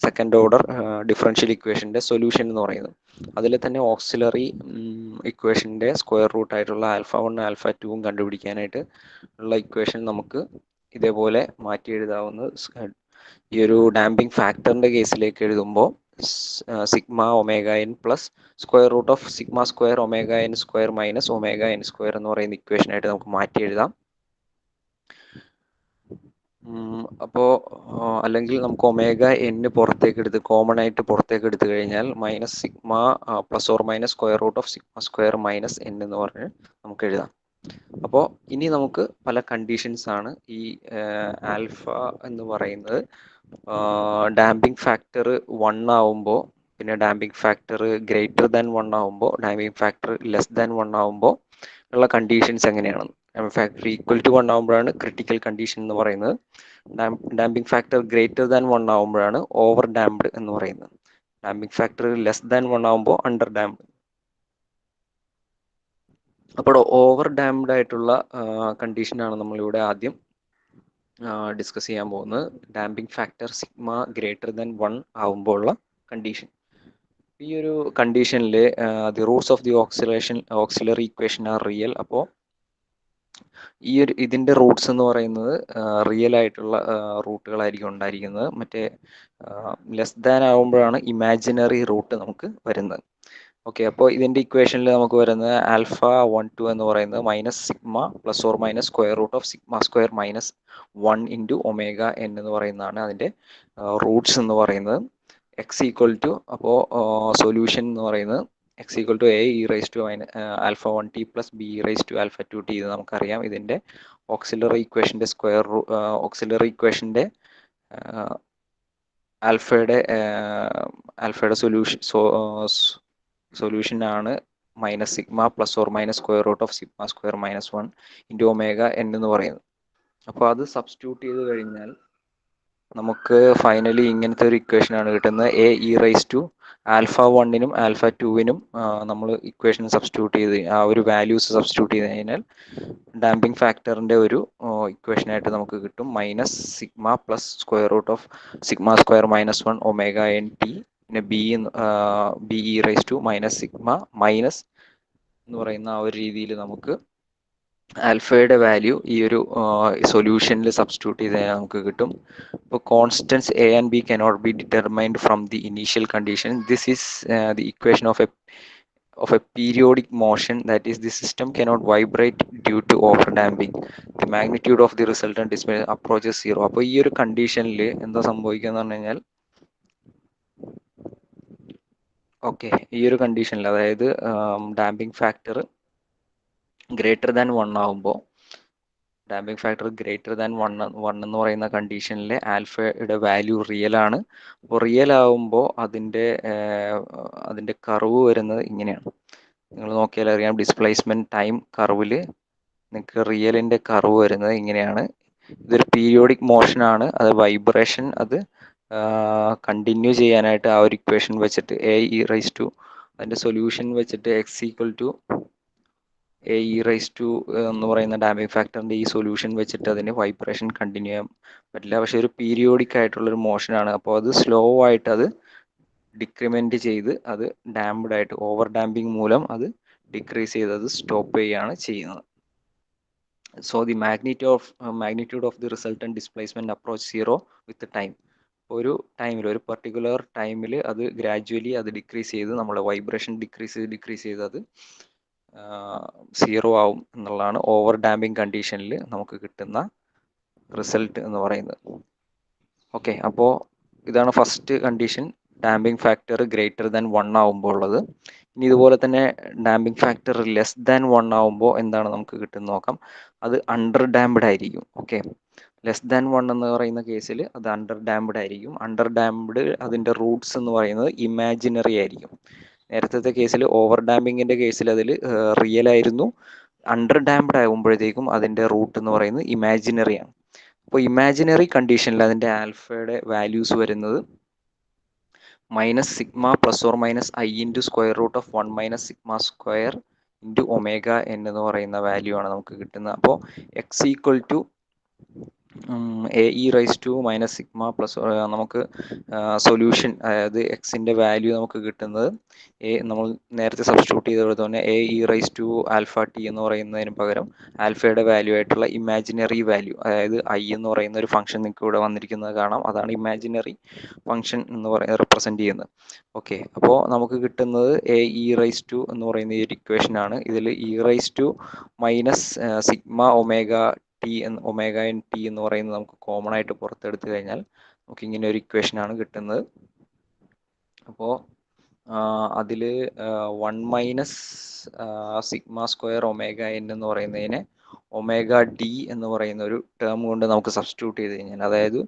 സെക്കൻഡ് ഓർഡർ ഡിഫറൻഷ്യൽ ഇക്വേഷൻ്റെ സൊല്യൂഷൻ എന്ന് പറയുന്നത്. അതിൽ തന്നെ ഓക്സിലറി ഇക്വേഷൻ്റെ സ്ക്വയർ റൂട്ട് ആയിട്ടുള്ള α1 α2 കണ്ടുപിടിക്കാനായിട്ട് ഉള്ള ഇക്വേഷൻ നമുക്ക് ഇതേപോലെ മാറ്റി എഴുതാവുന്നത്. ഈ ഒരു ഡാമ്പിംഗ് ഫാക്ടറിൻ്റെ കേസിലേക്ക് എഴുതുമ്പോൾ sigma omega n plus square root of σ² omega n² minus omega n² എന്ന് പറയുന്ന ഇക്വേഷനായിട്ട് നമുക്ക് മാറ്റി എഴുതാം. അപ്പോൾ അല്ലെങ്കിൽ നമുക്ക് ഒമേഗ n പുറത്തേക്ക് കോമൺ ആയിട്ട് പുറത്തേക്ക് എടുത്തു കഴിഞ്ഞാൽ minus sigma plus or minus square root of σ² minus n എന്ന് പറഞ്ഞ് നമുക്ക് എഴുതാം. അപ്പോൾ ഇനി നമുക്ക് പല കണ്ടീഷൻസ് ആണ് ഈ ആൽഫ എന്ന് പറയുന്നത് ഡാമ്പിംഗ് ഫാക്ടർ 1 ആവുമ്പോൾ, പിന്നെ ഡാമ്പിംഗ് ഫാക്ടർ ഗ്രേറ്റർ ദാൻ 1 ആവുമ്പോൾ, ഡാമ്പിംഗ് ഫാക്ടർ ലെസ് ദാൻ 1 ആവുമ്പോൾ ഉള്ള കണ്ടീഷൻസ് എങ്ങനെയാണ്. ഡാമ്പിംഗ് ഫാക്ടർ ഈക്വൽ ടു 1 ആവുമ്പോഴാണ് ക്രിട്ടിക്കൽ കണ്ടീഷൻ എന്ന് പറയുന്നത്. ഡാമ്പിംഗ് ഫാക്ടർ ഗ്രേറ്റർ ദാൻ 1 ആവുമ്പോഴാണ് ഓവർ ഡാംപ്ഡ് എന്ന് പറയുന്നത്. ഡാമ്പിംഗ് ഫാക്ടർ ലെസ് ദാൻ 1 ആവുമ്പോൾ അണ്ടർ ഡാംപ്ഡ്. അപ്പോൾ ഓവർ ഡാംപ്ഡ് ആയിട്ടുള്ള കണ്ടീഷനാണ് നമ്മളിവിടെ ആദ്യം ഡിസ്കസ് ചെയ്യാൻ പോകുന്നത്. Damping factor sigma greater than 1 ആവുമ്പോൾ ഉള്ള കണ്ടീഷൻ. ഈ ഒരു കണ്ടീഷനിൽ the roots of the auxiliary equation are real. അപ്പോൾ ഇതിൻ്റെ റൂട്ട്സ് എന്ന് പറയുന്നത് റിയൽ ആയിട്ടുള്ള റൂട്ടുകളായിരിക്കും ഉണ്ടായിരിക്കുന്നത്. മറ്റേ ലെസ് ദാൻ ആകുമ്പോഴാണ് ഇമാജിനറി റൂട്ട് നമുക്ക് വരുന്നത്. ഓക്കെ, അപ്പോൾ ഇതിൻ്റെ ഇക്വേഷനിൽ നമുക്ക് വരുന്നത് α12 എന്ന് പറയുന്നത് minus sigma plus or minus square root of σ² minus 1 into omega n എന്ന് പറയുന്നതാണ് അതിൻ്റെ റൂട്ട്സ് എന്ന് പറയുന്നത്. എക്സ് ഈക്വൽ ടു, അപ്പോൾ സൊല്യൂഷൻ എന്ന് പറയുന്നത് x equal to ae⁻α1t plus be⁻α2t ഇത് നമുക്കറിയാം. ഇതിൻ്റെ ഓക്സിലറി ഇക്വേഷൻ്റെ ആൽഫയുടെ സൊല്യൂഷൻ ആണ് minus sigma plus or minus square root of σ² minus 1 into omega n എന്ന് പറയുന്നത്. അപ്പോൾ അത് സബ്സ്റ്റിറ്റ്യൂട്ട് ചെയ്ത് കഴിഞ്ഞാൽ നമുക്ക് ഫൈനലി ഇങ്ങനത്തെ ഒരു ഇക്വേഷൻ ആണ് കിട്ടുന്നത്. ae⁻α1നും α2നും നമ്മൾ ഇക്വേഷൻ സബ്സ്റ്റിറ്റ്യൂട്ട് ചെയ്ത് ആ ഒരു വാല്യൂസ് സബ്സ്റ്റിറ്റ്യൂട്ട് ചെയ്ത് കഴിഞ്ഞാൽ ഡാമ്പിംഗ് ഫാക്ടറിൻ്റെ ഒരു ഇക്വേഷനായിട്ട് നമുക്ക് കിട്ടും minus sigma plus square root of σ² minus 1 omega n t, പിന്നെ be⁻ സിഗ്മ മൈനസ് എന്ന് പറയുന്ന ആ ഒരു രീതിയിൽ നമുക്ക് ആൽഫയുടെ വാല്യൂ ഈ ഒരു സൊല്യൂഷനിൽ സബ്സ്റ്റിറ്റ്യൂട്ട് ചെയ്ത് നമുക്ക് കിട്ടും. ഇപ്പോൾ constants A and B cannot be determined from the initial condition. This is the equation of A periodic motion, that is the system cannot vibrate due to overdamping. The magnitude of the resultant displacement approaches 0. അപ്പോൾ ഈ ഒരു കണ്ടീഷനിൽ എന്താ സംഭവിക്കുക എന്ന് പറഞ്ഞു കഴിഞ്ഞാൽ, okay, ഈ ഒരു കണ്ടീഷനിൽ അതായത് ഡാമ്പിംഗ് ഫാക്ടർ ഗ്രേറ്റർ ദാൻ 1 ആവുമ്പോൾ, ഡാമ്പിംഗ് ഫാക്ടർ ഗ്രേറ്റർ ദാൻ 1 എന്ന് പറയുന്ന കണ്ടീഷനിൽ ആൽഫയുടെ വാല്യൂ റിയൽ ആണ്. അപ്പോൾ റിയൽ ആവുമ്പോൾ അതിൻ്റെ കർവ് വരുന്നത് ഇങ്ങനെയാണ്. നിങ്ങൾ നോക്കിയാൽ അറിയാം, ഡിസ്പ്ലേസ്മെൻറ്റ് ടൈം കർവിൽ നിങ്ങൾക്ക് റിയലിൻ്റെ കർവ് വരുന്നത് ഇങ്ങനെയാണ്. ഇതൊരു പീരിയോഡിക് മോഷൻ ആണ്. അത് വൈബ്രേഷൻ അത് കണ്ടിന്യൂ ചെയ്യാനായിട്ട് ആ ഒരു ഇക്വേഷൻ വെച്ചിട്ട് അതിൻ്റെ സൊല്യൂഷൻ വെച്ചിട്ട് x equal to a e raise to എന്ന് പറയുന്ന ഡാമ്പിംഗ് ഫാക്ടറിൻ്റെ ഈ സൊല്യൂഷൻ വെച്ചിട്ട് അതിന് വൈബ്രേഷൻ കണ്ടിന്യൂ ചെയ്യാൻ പറ്റില്ല. പക്ഷെ ഒരു പീരിയോഡിക് ആയിട്ടുള്ളൊരു മോഷനാണ്. അപ്പോൾ അത് സ്ലോ ആയിട്ട് അത് ഡിക്രിമെൻറ്റ് ചെയ്ത് അത് ഡാംപ്ഡ് ആയിട്ട് ഓവർ ഡാമ്പിങ് മൂലം അത് ഡിക്രീസ് ചെയ്ത് അത് സ്റ്റോപ്പ് ചെയ്യുകയാണ് ചെയ്യുന്നത്. So the magnitude of the resultant displacement approach zero with time. ഒരു ടൈമിൽ ഒരു പർട്ടിക്കുലർ ടൈമിൽ അത് ഗ്രാജുവലി അത് ഡിക്രീസ് ചെയ്ത് നമ്മളെ വൈബ്രേഷൻ ഡിക്രീസ് ചെയ്ത് അത് സീറോ ആവും എന്നുള്ളതാണ് ഓവർ ഡാമ്പിങ് കണ്ടീഷനിൽ നമുക്ക് കിട്ടുന്ന റിസൾട്ട് എന്ന് പറയുന്നത്. ഓക്കെ, അപ്പോൾ ഇതാണ് first condition, damping factor greater than 1 ആവുമ്പോൾ ഉള്ളത്. ഇനി ഇതുപോലെ തന്നെ ഡാമ്പിംഗ് ഫാക്ടർ ലെസ് ദാൻ 1 ആവുമ്പോൾ എന്താണ് നമുക്ക് കിട്ടുന്നത് നോക്കാം. അത് അണ്ടർ ഡാംപ്ഡ് ആയിരിക്കും. ഓക്കെ, ലെസ് ദാൻ 1 എന്ന് പറയുന്ന കേസിൽ അത് അണ്ടർ ഡാംപ്ഡ് ആയിരിക്കും. അണ്ടർ ഡാംപ്ഡ് അതിൻ്റെ റൂട്ട്സ് എന്ന് പറയുന്നത് ഇമാജിനറി ആയിരിക്കും. നേരത്തെ കേസിൽ ഓവർ ഡാമ്പിങ്ങിൻ്റെ കേസിൽ അതിൽ റിയൽ ആയിരുന്നു. അണ്ടർ ഡാംപ്ഡ് ആകുമ്പോഴത്തേക്കും അതിൻ്റെ റൂട്ട് എന്ന് പറയുന്നത് ഇമാജിനറി ആണ്. അപ്പോൾ ഇമാജിനറി കണ്ടീഷനിൽ അതിൻ്റെ ആൽഫയുടെ വാല്യൂസ് വരുന്നത് minus sigma plus or minus i into square root of 1 minus sigma square into omega n എന്ന് പറയുന്ന വാല്യൂ ആണ് നമുക്ക് കിട്ടുന്നത്. അപ്പോൾ x equal to a e raise to minus sigma plus നമുക്ക് സൊല്യൂഷൻ, അതായത് എക്സിൻ്റെ വാല്യൂ നമുക്ക് കിട്ടുന്നത് നമ്മൾ നേരത്തെ സബ്സ്റ്റിറ്റ്യൂട്ട് ചെയ്തതുപോലെ തന്നെ a e raise to alpha t എന്ന് പറയുന്നതിന് പകരം ആൽഫയുടെ വാല്യൂ ആയിട്ടുള്ള ഇമാജിനറി വാല്യൂ, അതായത് ഐ എന്ന് പറയുന്ന ഒരു ഫംഗ്ഷൻ നിങ്ങൾക്ക് ഇവിടെ വന്നിരിക്കുന്നത് കാണാം. അതാണ് ഇമാജിനറി ഫംഗ്ഷൻ എന്ന് റെപ്രസെൻറ്റ് ചെയ്യുന്നത്. ഓക്കെ, അപ്പോൾ നമുക്ക് കിട്ടുന്നത് എ ഇ റൈസ് ടു എന്ന് പറയുന്ന ഈ ഒരു ഇക്വേഷൻ ആണ്. ഇതിൽ e raise to minus sigma omega t omega n t എന്ന് പറയുന്നത് നമുക്ക് കോമൺ ആയിട്ട് പുറത്തെടുത്ത് കഴിഞ്ഞാൽ നമുക്ക് ഇങ്ങനെ ഒരു ഇക്വേഷൻ ആണ് കിട്ടുന്നത്. അപ്പോൾ അതിൽ 1 minus sigma square omega n എന്ന് പറയുന്നതിനെ ഒമേഗ ഡി എന്ന് പറയുന്ന ഒരു ടേം കൊണ്ട് നമുക്ക് സബ്സ്റ്റിറ്റ്യൂട്ട് ചെയ്ത് കഴിഞ്ഞാൽ, അതായത്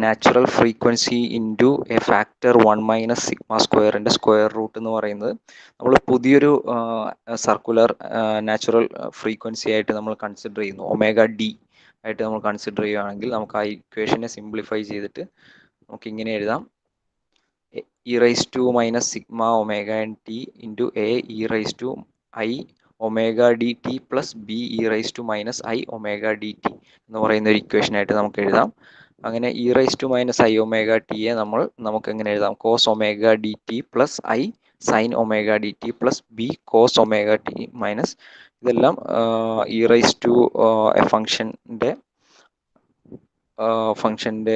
natural frequency into a factor 1 minus sigma സ്ക്വയറിൻ്റെ സ്ക്വയർ റൂട്ട് എന്ന് പറയുന്നത് നമ്മൾ പുതിയൊരു സർക്കുലർ നാച്ചുറൽ ഫ്രീക്വൻസി ആയിട്ട് നമ്മൾ കൺസിഡർ ചെയ്യുന്നു. ഒമേഗ ഡി ആയിട്ട് നമ്മൾ കൺസിഡർ ചെയ്യുകയാണെങ്കിൽ നമുക്ക് ആ ഇക്വേഷനെ സിംപ്ലിഫൈ ചെയ്തിട്ട് നമുക്ക് ഇങ്ങനെ എഴുതാം: e raise to minus sigma omega n t into a e raise to i omega d t plus b e raise to minus i omega d t എന്ന് പറയുന്ന ഒരു ഇക്വേഷനായിട്ട് നമുക്ക് എഴുതാം. അങ്ങനെ e raise to minus i omega ടിയെ നമുക്ക് എങ്ങനെ എഴുതാം? Cos omega d t plus i sine omega d t plus b cos omega t minus ഇതെല്ലാം e raise to a ഫംഗ്ഷൻ്റെ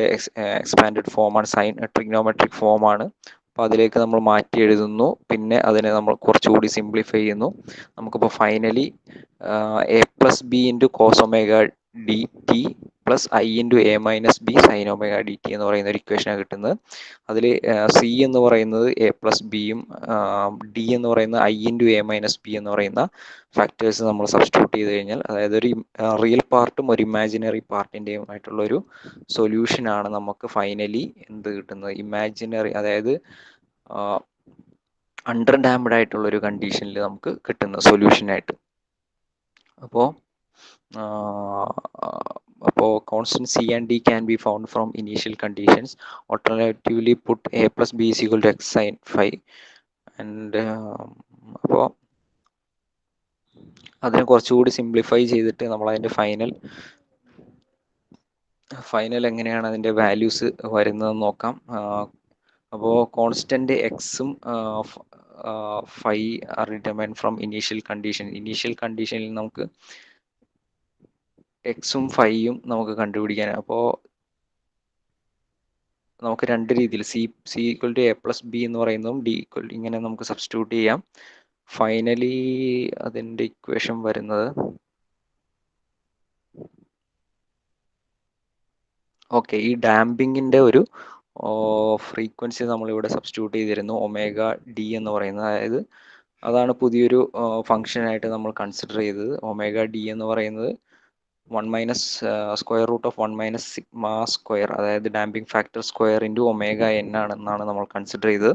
expanded ഫോമാണ്, സൈൻ ട്രിഗ്നോമെട്രിക് ഫോമാണ്. അപ്പോൾ അതിലേക്ക് നമ്മൾ മാറ്റി എഴുതുന്നു. പിന്നെ അതിനെ നമ്മൾ കുറച്ചുകൂടി സിംപ്ലിഫൈ ചെയ്യുന്നു. നമുക്കിപ്പോൾ finally a plus b into cos omega d t plus i into a minus b sine omega d t എന്ന് പറയുന്ന ഒരു ഇക്വേഷനാണ് കിട്ടുന്നത്. അതിൽ സി എന്ന് പറയുന്നത് എ പ്ലസ് ബിയും ഡി എന്ന് പറയുന്നത് I into a minus B എന്ന് പറയുന്ന ഫാക്ടേഴ്സ് നമ്മൾ സബ്സ്റ്റിറ്റ്യൂട്ട് ചെയ്ത് കഴിഞ്ഞാൽ, അതായത് ഒരു റിയൽ പാർട്ടും ഒരു ഇമാജിനറി പാർട്ടിൻ്റെയും ആയിട്ടുള്ള ഒരു സൊല്യൂഷനാണ് നമുക്ക് ഫൈനലി എന്ത് കിട്ടുന്നത്? ഇമാജിനറി, അതായത് അണ്ടർ ഡാംപ്ഡ് ആയിട്ടുള്ള ഒരു കണ്ടീഷനിൽ നമുക്ക് കിട്ടുന്ന സൊല്യൂഷനായിട്ട്. അപ്പോൾ constant c and d can be found from initial conditions. Alternatively put a plus b is equal to x sine phi. And അപ്പോൾ അതിനെ കുറച്ചുകൂടി സിംപ്ലിഫൈ ചെയ്തിട്ട് നമ്മൾ അതിൻ്റെ ഫൈനൽ എങ്ങനെയാണ് അതിൻ്റെ വാല്യൂസ് വരുന്നതെന്ന് നോക്കാം. അപ്പോൾ കോൺസ്റ്റന്റ് എക്സും phi are determined from initial condition. Initial കണ്ടീഷനിൽ നമുക്ക് എക്സും ഫൈയും നമുക്ക് കണ്ടുപിടിക്കാൻ, അപ്പോൾ നമുക്ക് രണ്ട് രീതിയിൽ c equal to a plus b എന്ന് പറയുന്നതും ഡി ഈക്വൽ ഇങ്ങനെ നമുക്ക് സബ്സ്റ്റിറ്റ്യൂട്ട് ചെയ്യാം. ഫൈനലി അതിൻ്റെ ഇക്വേഷൻ വരുന്നത് ഓക്കെ, ഈ ഡാമ്പിങ്ങിൻ്റെ ഒരു ഫ്രീക്വൻസി നമ്മളിവിടെ സബ്സ്റ്റിറ്റ്യൂട്ട് ചെയ്തിരുന്നു, ഒമേഗ ഡി എന്ന് പറയുന്നത്. അതായത് അതാണ് പുതിയൊരു ഫംഗ്ഷനായിട്ട് നമ്മൾ കൺസിഡർ ചെയ്തത്. ഒമേഗ ഡി എന്ന് പറയുന്നത് 1 minus square root of 1 minus sigma square, അതായത് damping factor square into omega n ആണെന്നാണ് നമ്മൾ കൺസിഡർ ചെയ്തത്.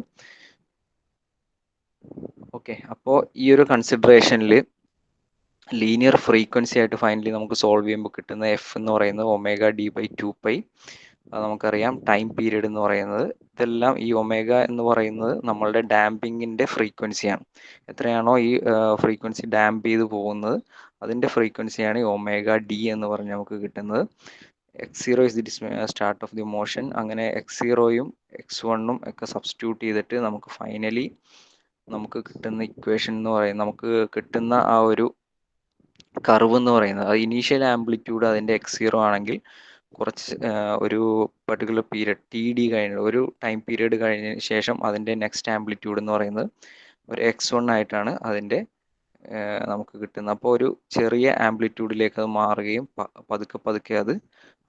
ഓക്കെ, അപ്പോൾ ഈ ഒരു കൺസിഡറേഷനിൽ ലീനിയർ ഫ്രീക്വൻസി ആയിട്ട് ഫൈനലി നമുക്ക് സോൾവ് ചെയ്യുമ്പോൾ കിട്ടുന്ന എഫ് എന്ന് പറയുന്നത് ഒമേഗ ഡി ബൈ 2 പൈ അത് നമുക്കറിയാം. ടൈം പീരീഡ് എന്ന് പറയുന്നത്, ഇതെല്ലാം ഈ ഒമേഗ എന്ന് പറയുന്നത് നമ്മളുടെ ഡാമ്പിങ്ങിൻ്റെ ഫ്രീക്വൻസിയാണ്. എത്രയാണോ ഈ ഫ്രീക്വൻസി ഡാമ്പ് ചെയ്ത് പോകുന്നത് അതിൻ്റെ ഫ്രീക്വൻസിയാണ് ഈ ഒമേഗ ഡി എന്ന് പറഞ്ഞ് നമുക്ക് കിട്ടുന്നത്. x0 is the start of the motion. അങ്ങനെ x0യും x1ഉം ഒക്കെ സബ്സ്റ്റിറ്റ്യൂട്ട് ചെയ്തിട്ട് നമുക്ക് ഫൈനലി നമുക്ക് കിട്ടുന്ന ഇക്വേഷൻ എന്ന് പറയുന്നത്, നമുക്ക് കിട്ടുന്ന ആ ഒരു കർവ് എന്ന് പറയുന്നത്, അത് ഇനീഷ്യൽ ആംപ്ലിറ്റ്യൂഡ് അതിൻ്റെ x0 ആണെങ്കിൽ കുറച്ച് ഒരു പർട്ടിക്കുലർ പീരീഡ് TD കഴിഞ്ഞ ഒരു ടൈം പീരീഡ് കഴിഞ്ഞതിന് ശേഷം അതിൻ്റെ നെക്സ്റ്റ് ആംപ്ലിറ്റ്യൂഡ് എന്ന് പറയുന്നത് ഒരു x1 ആയിട്ടാണ് അതിൻ്റെ നമുക്ക് കിട്ടുന്നത്. അപ്പോൾ ഒരു ചെറിയ ആംപ്ലിറ്റ്യൂഡിലേക്ക് അത് മാറുകയും പതുക്കെ പതുക്കെ അത്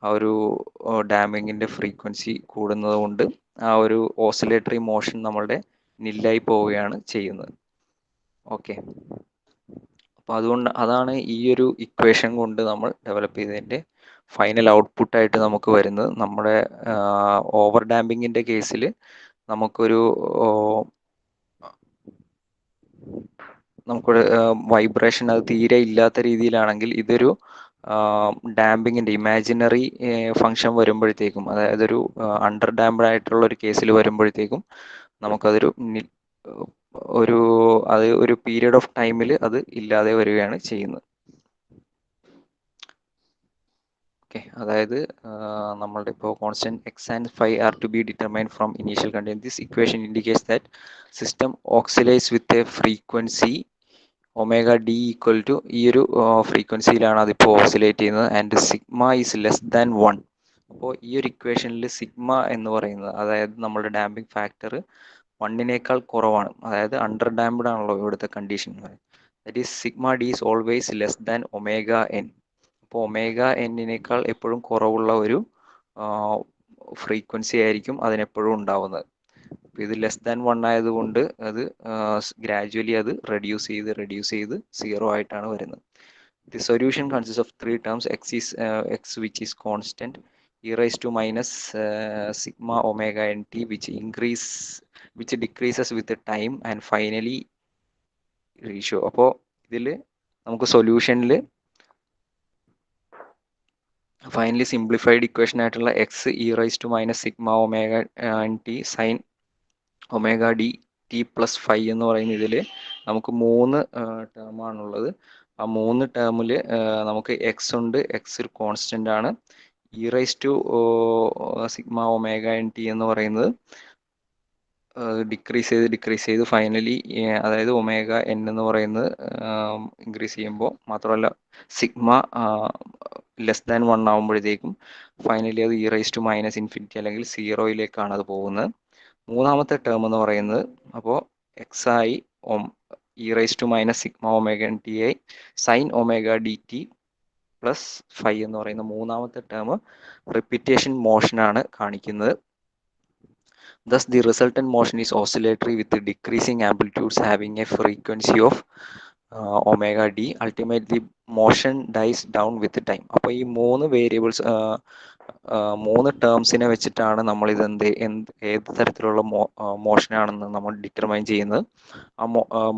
ആ ഒരു ഡാമിങ്ങിൻ്റെ ഫ്രീക്വൻസി കൂടുന്നത് കൊണ്ട് ആ ഒരു ഓസിലേറ്ററി മോഷൻ നമ്മളുടെ നില്ലായി പോവുകയാണ് ചെയ്യുന്നത്. ഓക്കെ, അപ്പോൾ അതുകൊണ്ട് അതാണ് ഈ ഒരു ഇക്വേഷൻ കൊണ്ട് നമ്മൾ ഡെവലപ്പ് ചെയ്തതിൻ്റെ ഫൈനൽ ഔട്ട്പുട്ടായിട്ട് നമുക്ക് വരുന്നത്. നമ്മുടെ ഓവർ ഡാമ്പിങ്ങിൻ്റെ കേസിൽ നമുക്കൊരു വൈബ്രേഷൻ അത് തീരെ ഇല്ലാത്ത രീതിയിലാണെങ്കിൽ, ഇതൊരു ഡാമ്പിങ്ങിൻ്റെ ഇമാജിനറി ഫങ്ഷൻ വരുമ്പോഴത്തേക്കും, അതായത് ഒരു അണ്ടർ ഡാംപ്ഡ് ആയിട്ടുള്ള ഒരു കേസിൽ വരുമ്പോഴത്തേക്കും നമുക്കതൊരു ഒരു പീരീഡ് ഓഫ് ടൈമിൽ അത് ഇല്ലാതെ വരികയാണ് ചെയ്യുന്നത്. ഓക്കെ, അതായത് നമ്മളുടെ ഇപ്പോൾ constant x and phi are to be determined from initial condition. This equation indicates that system oscillates with a frequency omega d equal to, ഈ ഒരു ഫ്രീക്വൻസിയിലാണ് അതിപ്പോൾ ഓസിലേറ്റ് ചെയ്യുന്നത്, and sigma is less than 1. അപ്പോൾ ഈ ഒരു ഇക്വേഷനിൽ സിഗ്മ എന്ന് പറയുന്നത്, അതായത് നമ്മുടെ ഡാമ്പിംഗ് ഫാക്ടർ 1നേക്കാൾ കുറവാണ്. അതായത് അണ്ടർ ഡാംപ്ഡ് ആണല്ലോ ഇവിടുത്തെ condition. That is sigma D is always less than omega N. അപ്പോൾ ഒമേഗ എന്നിനേക്കാൾ എപ്പോഴും കുറവുള്ള ഒരു ഫ്രീക്വൻസി ആയിരിക്കും അതിനെപ്പോഴും ഉണ്ടാവുന്നത്. അപ്പോൾ ഇത് ലെസ് ദാൻ 1 ആയതുകൊണ്ട് അത് ഗ്രാജുവലി അത് റെഡ്യൂസ് ചെയ്ത് 0 ആയിട്ടാണ് വരുന്നത്. The solution consist of 3 terms. X which is constant, e raised to minus sigma omega nt which decreases with the time, and finally ratio. അപ്പോൾ ഇതിൽ നമുക്ക് സൊല്യൂഷനിൽ ഫൈനലി സിംപ്ലിഫൈഡ് ഇക്വേഷൻ ആയിട്ടുള്ള x e raise to minus sigma omega t sine omega d t plus 5 എന്ന് പറയുന്ന ഇതിൽ നമുക്ക് 3 ടേമാണുള്ളത്. ആ 3 ടേമിൽ നമുക്ക് എക്സ് ഉണ്ട്, എക്സ് ഒരു കോൺസ്റ്റന്റ് ആണ്. E raise to sigma omega n t എന്ന് പറയുന്നത് ഡിക്രീസ് ചെയ്ത് ഫൈനലി, അതായത് ഒമേഗ എൻ എന്ന് പറയുന്നത് ഇൻക്രീസ് ചെയ്യുമ്പോൾ, മാത്രമല്ല സിഗ്മ ലെസ് ദാൻ 1 ആകുമ്പോഴത്തേക്കും ഫൈനലി അത് e raise to minus infinity അല്ലെങ്കിൽ 0യിലേക്കാണ് അത് പോകുന്നത്. മൂന്നാമത്തെ ടേം എന്ന് പറയുന്നത്, അപ്പോൾ എക്സ് ആയി e raise to minus sigma omega n t ആയി sine omega d t plus 5 എന്ന് പറയുന്ന മൂന്നാമത്തെ ടേം റിപ്പീറ്റേഷൻ മോഷനാണ് കാണിക്കുന്നത്. Thus, the resultant motion is oscillatory with decreasing amplitudes having a frequency of omega d. Ultimately, motion dies down with time. അപ്പോൾ ഈ 3 variables, 3 ടേംസിനെ വെച്ചിട്ടാണ് നമ്മൾ ഇത് ഏത് തരത്തിലുള്ള മോഷനാണെന്ന് നമ്മൾ ഡിറ്റർമൈൻ ചെയ്യുന്നത്. ആ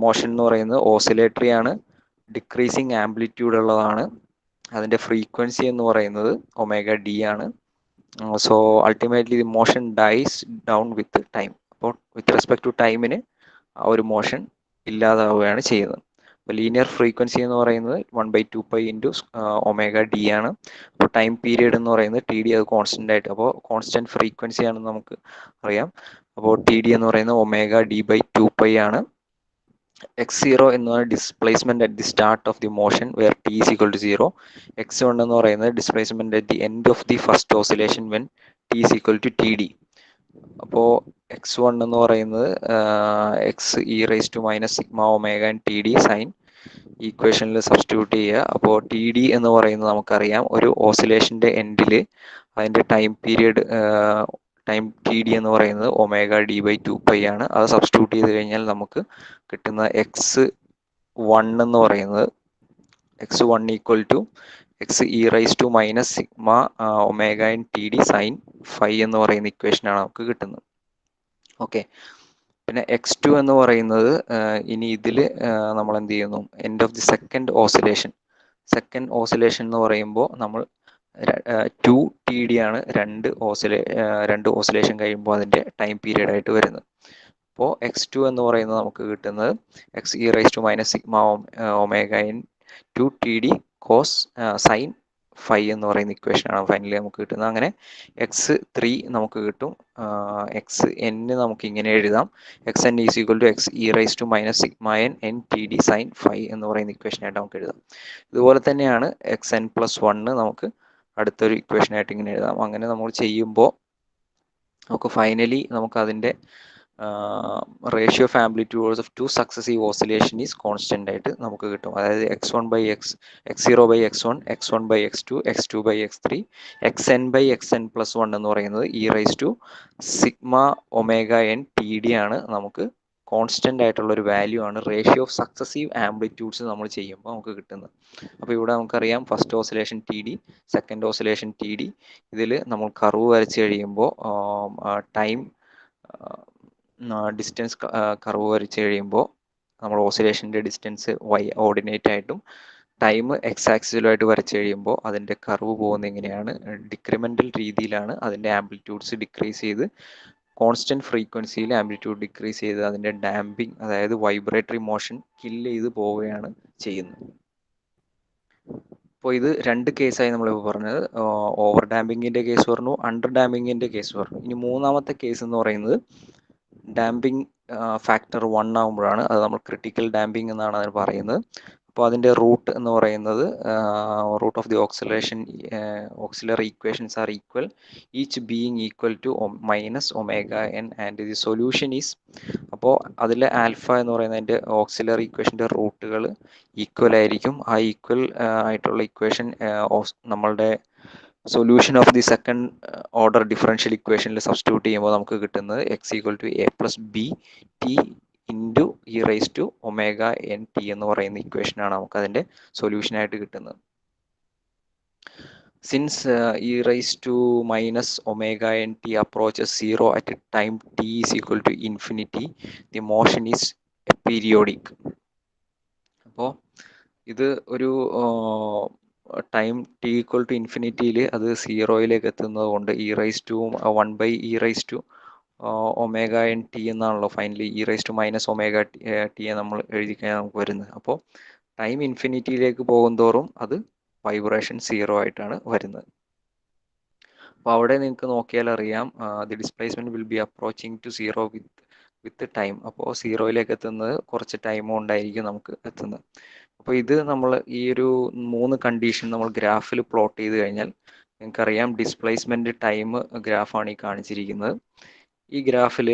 മോഷൻ എന്ന് പറയുന്നത് ഓസിലേറ്ററി ആണ്, ഡിക്രീസിങ് ആംപ്ലിറ്റ്യൂഡ് ഉള്ളതാണ്, അതിൻ്റെ ഫ്രീക്വൻസി എന്ന് പറയുന്നത് ഒമേഗ ഡി ആണ്. So ultimately the motion dies down with time. അപ്പോൾ വിത്ത് റെസ്പെക്ട് ടു ടൈമിന് ആ ഒരു മോഷൻ ഇല്ലാതാവുകയാണ് ചെയ്യുന്നത്. അപ്പോൾ ലീനിയർ ഫ്രീക്വൻസി എന്ന് പറയുന്നത് 1/2π ഇൻറ്റു ഒമേഗ ഡി ആണ്. അപ്പോൾ ടൈം പീരീഡ് എന്ന് പറയുന്നത് ടി ഡി, അത് കോൺസ്റ്റന്റ് ആയിട്ട്, അപ്പോൾ കോൺസ്റ്റന്റ് ഫ്രീക്വൻസി ആണെന്ന് നമുക്ക് അറിയാം. അപ്പോൾ ടി ഡി എന്ന് പറയുന്നത് ഒമേഗ d/2π ആണ്. x0 എന്ന് പറയുന്നത് displacement at the start of the motion where t is equal to 0. x1 എന്ന് പറയുന്നത് displacement at the end of the first oscillation when t is equal to td. അപ്പോൾ x1 എന്ന് പറയുന്നത് x e raise to minus sigma omega t d sine ഈക്വേഷനിൽ substitute ചെയ്യുക. അപ്പോൾ T D എന്ന് പറയുന്നത് നമുക്കറിയാം, ഒരു ഓസിലേഷൻ്റെ എൻഡിൽ അതിൻ്റെ time period time T D എന്ന് പറയുന്നത് ഒമേഗ d/2π ആണ്. അത് സബ്സ്റ്റിറ്റ്യൂട്ട് ചെയ്ത് കഴിഞ്ഞാൽ നമുക്ക് കിട്ടുന്ന x1 എന്ന് പറയുന്നത് x1 equal to x e raise to minus sigma omega t d sine 5 എന്ന് പറയുന്ന ഇക്വേഷനാണ് നമുക്ക് കിട്ടുന്നത്. ഓക്കെ, പിന്നെ x2 എന്ന് പറയുന്നത് ഇനി ഇതിൽ നമ്മൾ എന്ത് ചെയ്യുന്നു, end of the second oscillation എന്ന് പറയുമ്പോൾ നമ്മൾ ടു ടി ഡി ആണ് രണ്ട് ഓസിലേഷൻ കഴിയുമ്പോൾ അതിൻ്റെ ടൈം പീരീഡ് ആയിട്ട് വരുന്നത്. അപ്പോൾ x2 എന്ന് പറയുന്നത് നമുക്ക് കിട്ടുന്നത് x e raise to minus sigma omega into t d cos sine phi എന്ന് പറയുന്ന ഇക്വേഷനാണ് ഫൈനലി നമുക്ക് കിട്ടുന്നത്. അങ്ങനെ x3 നമുക്ക് കിട്ടും. xn നമുക്ക് ഇങ്ങനെ എഴുതാം, xn is equal to x e raise to minus sigma n t d sine phi എന്ന് പറയുന്ന ഇക്വേഷനായിട്ട് നമുക്ക് എഴുതാം. ഇതുപോലെ തന്നെയാണ് xn+1 നമുക്ക് അടുത്തൊരു ഇക്വേഷനായിട്ട് ഇങ്ങനെ എഴുതാം. അങ്ങനെ നമ്മൾ ചെയ്യുമ്പോൾ നമുക്ക് ഫൈനലി നമുക്ക് അതിൻ്റെ ratio of amplitudes of two successive oscillation is constant ആയിട്ട് നമുക്ക് കിട്ടും. അതായത് x0/x1, x1/x2, x2/x3, xn/xn+1 എന്ന് പറയുന്നത് e raise to sigma omega n t d ആണ്. നമുക്ക് കോൺസ്റ്റന്റ് ആയിട്ടുള്ള ഒരു വാല്യൂ ആണ് റേഷ്യോ ഓഫ് സക്സസീവ് ആംപ്ലിറ്റ്യൂഡ്സ് നമ്മൾ ചെയ്യുമ്പോൾ നമുക്ക് കിട്ടുന്നത്. അപ്പോൾ ഇവിടെ നമുക്കറിയാം first oscillation T D, second oscillation T D. ഇതിൽ നമ്മൾ കർവ് വരച്ച് കഴിയുമ്പോൾ ടൈം ഡിസ്റ്റൻസ് കർവ് വരച്ച് കഴിയുമ്പോൾ നമ്മൾ ഓസിലേഷൻ്റെ ഡിസ്റ്റൻസ് വൈ ഓർഡിനേറ്റ് ആയിട്ടും ടൈം എക്സ് ആക്സിലുമായിട്ട് വരച്ച് കഴിയുമ്പോൾ അതിൻ്റെ കർവ് പോകുന്നത് എങ്ങനെയാണ്, ഡിക്രിമെൻ്റൽ രീതിയിലാണ് അതിൻ്റെ ആംപ്ലിറ്റ്യൂഡ്സ് ഡിക്രീസ് ചെയ്ത് കോൺസ്റ്റന്റ് ഫ്രീക്വൻസിയിൽ ആംപ്ലിറ്റ്യൂഡ് ഡിക്രീസ് ചെയ്ത് അതിൻ്റെ ഡാമ്പിങ്, അതായത് വൈബ്രേറ്ററി മോഷൻ കില്ല് ചെയ്ത് പോവുകയാണ് ചെയ്യുന്നത്. അപ്പോൾ ഇത് രണ്ട് കേസായി നമ്മളിപ്പോൾ പറഞ്ഞത്. ഓവർ ഡാമ്പിങ്ങിൻ്റെ കേസ് പറഞ്ഞു, അണ്ടർ ഡാമ്പിങ്ങിൻ്റെ കേസ് പറഞ്ഞു. ഇനി മൂന്നാമത്തെ കേസ് എന്ന് പറയുന്നത് ഡാമ്പിങ് ഫാക്ടർ 1 ആകുമ്പോഴാണ്. അത് നമ്മൾ ക്രിട്ടിക്കൽ ഡാമ്പിങ് എന്നാണ് അതിന് പറയുന്നത്. അപ്പോൾ അതിൻ്റെ റൂട്ട് എന്ന് പറയുന്നത് root of the auxiliary equations are equal, each being equal to minus omega n and the solution is. അപ്പോൾ അതിൽ ആൽഫ എന്ന് പറയുന്നതിൻ്റെ ഓക്സിലറി ഇക്വേഷൻ്റെ റൂട്ടുകൾ ഈക്വൽ ആയിരിക്കും. ആ ഈക്വൽ ആയിട്ടുള്ള ഇക്വേഷൻ നമ്മളുടെ solution of the second order differential ഇക്വേഷനിൽ സബ്സ്റ്റിറ്റ്യൂട്ട് ചെയ്യുമ്പോൾ നമുക്ക് കിട്ടുന്നത് x equal to a plus b t into e raise to omega n t എന്ന് പറയുന്ന ഇക്വേഷനാണ് നമുക്ക് അതിൻ്റെ സൊല്യൂഷനായിട്ട് കിട്ടുന്നത്. Since e raise to minus omega n t approaches zero at time t is equal to infinity, the motion is periodic. അപ്പോൾ ഇത് ഒരു ടൈം ടി ഈക്വൽ ടു ഇൻഫിനിറ്റിയിൽ അത് സീറോയിലേക്ക് എത്തുന്നത് കൊണ്ട് E raise to 1/e raise to omega n t എന്നാണല്ലോ finally e raise to minus omega ടിയെ നമ്മൾ എഴുതി കഴിഞ്ഞാൽ നമുക്ക് വരുന്നത്. അപ്പോൾ ടൈം ഇൻഫിനിറ്റിയിലേക്ക് പോകും തോറും അത് വൈബ്രേഷൻ സീറോ ആയിട്ടാണ് വരുന്നത്. അപ്പോൾ അവിടെ നിങ്ങൾക്ക് നോക്കിയാൽ അറിയാം, the displacement will be approaching to zero with time. അപ്പോൾ സീറോയിലേക്ക് എത്തുന്നത് കുറച്ച് ടൈം കൊണ്ടായിരിക്കും നമുക്ക് എത്തുന്നത്. അപ്പോൾ ഇത് നമ്മൾ ഈ ഒരു 3 കണ്ടീഷൻ നമ്മൾ ഗ്രാഫിൽ പ്ലോട്ട് ചെയ്ത് കഴിഞ്ഞാൽ നിങ്ങൾക്കറിയാം ഡിസ്പ്ലേസ്മെന്റ് ടൈം ഗ്രാഫാണ് ഈ കാണിച്ചിരിക്കുന്നത്. ഈ ഗ്രാഫിൽ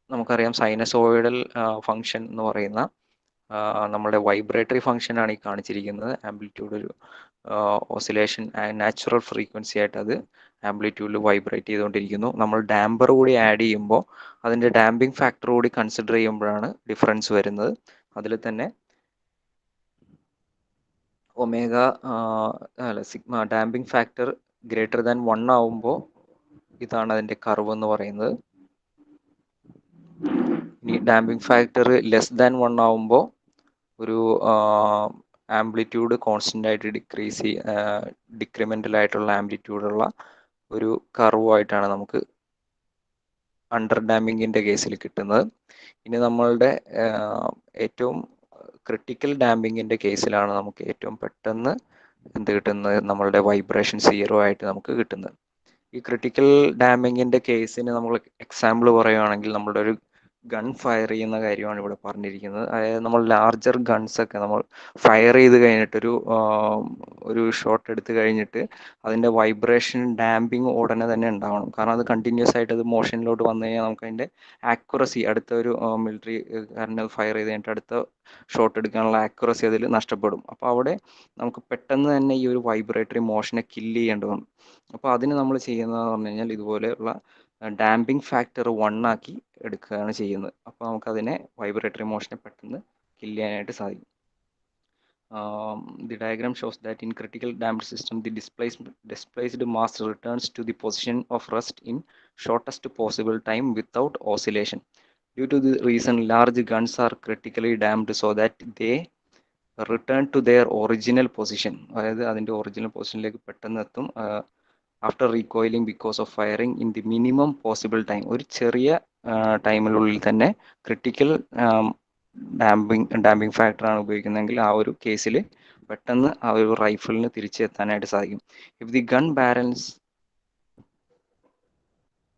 നമുക്കറിയാം സൈനസോയിഡൽ ഫംഗ്ഷൻ എന്ന് പറയുന്ന നമ്മുടെ വൈബ്രേറ്ററി ഫംഗ്ഷൻ ആണ് ഈ കാണിച്ചിരിക്കുന്നത്. ആംപ്ലിറ്റ്യൂഡ് ഒരു ഓസിലേഷൻ നാച്ചുറൽ ഫ്രീക്വൻസി ആയിട്ട് അത് ആംപ്ലിറ്റ്യൂഡിൽ വൈബ്രേറ്റ് ചെയ്തുകൊണ്ടിരിക്കുന്നു. നമ്മൾ ഡാമ്പർ കൂടി ആഡ് ചെയ്യുമ്പോൾ അതിൻ്റെ ഡാമ്പിംഗ് ഫാക്ടർ കൂടി കൺസിഡർ ചെയ്യുമ്പോഴാണ് ഡിഫറൻസ് വരുന്നത്. അതിൽ തന്നെ omega sigma damping factor greater than 1 ആവുമ്പോൾ ഇതാണ് അതിൻ്റെ കർവ് എന്ന് പറയുന്നത്. ഇനി ഡാമ്പിംഗ് ഫാക്ടർ ലെസ് ദാൻ 1 ആവുമ്പോൾ ഒരു ആംപ്ലിറ്റ്യൂഡ് കോൺസ്റ്റന്റ് ആയിട്ട് ഡിക്രിമെൻ്റൽ ആയിട്ടുള്ള ആംപ്ലിറ്റ്യൂഡുള്ള ഒരു കർവായിട്ടാണ് നമുക്ക് അണ്ടർ ഡാമ്പിങ്ങിൻ്റെ കേസിൽ കിട്ടുന്നത്. ഇനി നമ്മളുടെ ഏറ്റവും ക്രിട്ടിക്കൽ ഡാമ്പിങ്ങിൻ്റെ കേസിലാണ് നമുക്ക് ഏറ്റവും പെട്ടെന്ന് എന്ത് കിട്ടുന്നത്, നമ്മളുടെ വൈബ്രേഷൻ സീറോ ആയിട്ട് നമുക്ക് കിട്ടുന്നത്. ഈ ക്രിട്ടിക്കൽ ഡാമ്പിങ്ങിൻ്റെ കേസിന് നമ്മൾ എക്സാമ്പിൾ പറയുകയാണെങ്കിൽ നമ്മളുടെ ഒരു ഗൺ ഫയർ ചെയ്യുന്ന കാര്യമാണ് ഇവിടെ പറഞ്ഞിരിക്കുന്നത്. അതായത് നമ്മൾ ലാർജർ ഗൺസ് ഒക്കെ നമ്മൾ ഫയർ ചെയ്ത് കഴിഞ്ഞിട്ടൊരു ഒരു ഷോട്ട് എടുത്ത് കഴിഞ്ഞിട്ട് അതിൻ്റെ വൈബ്രേഷൻ ഡാമ്പിങ് ഉടനെ തന്നെ ഉണ്ടാവണം. കാരണം അത് കണ്ടിന്യൂസ് ആയിട്ട് അത് മോഷനിലോട്ട് വന്നു കഴിഞ്ഞാൽ നമുക്ക് അതിൻ്റെ ആക്യുറസി, അടുത്ത ഒരു മിലിറ്ററി കാരന് ഫയർ ചെയ്ത് കഴിഞ്ഞിട്ട് അടുത്ത ഷോട്ട് എടുക്കാനുള്ള ആക്യുറസി അതിൽ നഷ്ടപ്പെടും. അപ്പോൾ അവിടെ നമുക്ക് പെട്ടെന്ന് തന്നെ ഈ ഒരു വൈബ്രേറ്ററി മോഷനെ കില്ല് ചെയ്യേണ്ടതുണ്ട്. അപ്പോൾ അതിന് നമ്മൾ ചെയ്യുന്നതെന്ന് പറഞ്ഞു കഴിഞ്ഞാൽ ഇതുപോലെയുള്ള ഡാമ്പിംഗ് ഫാക്ടർ 1 ആക്കി എടുക്കുകയാണ് ചെയ്യുന്നത്. അപ്പോൾ നമുക്കതിനെ വൈബ്രേറ്ററി മോഷനെ പെട്ടെന്ന് കില്ല് ചെയ്യാനായിട്ട് സാധിക്കും. The diagram shows that in critical damped system, the displaced mass returns to the position of rest in shortest possible time without oscillation. Due to the reason, large guns are critically damped so that they return to their original position, അതായത് അതിൻ്റെ original പൊസിഷനിലേക്ക് പെട്ടെന്ന് എത്തും after recoiling because of firing in the minimum possible time. ഒരു ചെറിയ ടൈമിനുള്ളിൽ തന്നെ critical damping ഫാക്ടറാണ് ഉപയോഗിക്കുന്നതെങ്കിൽ ആ ഒരു കേസിൽ പെട്ടെന്ന് ആ ഒരു റൈഫിളിന് തിരിച്ചെത്താനായിട്ട് സാധിക്കും. If the gun barrels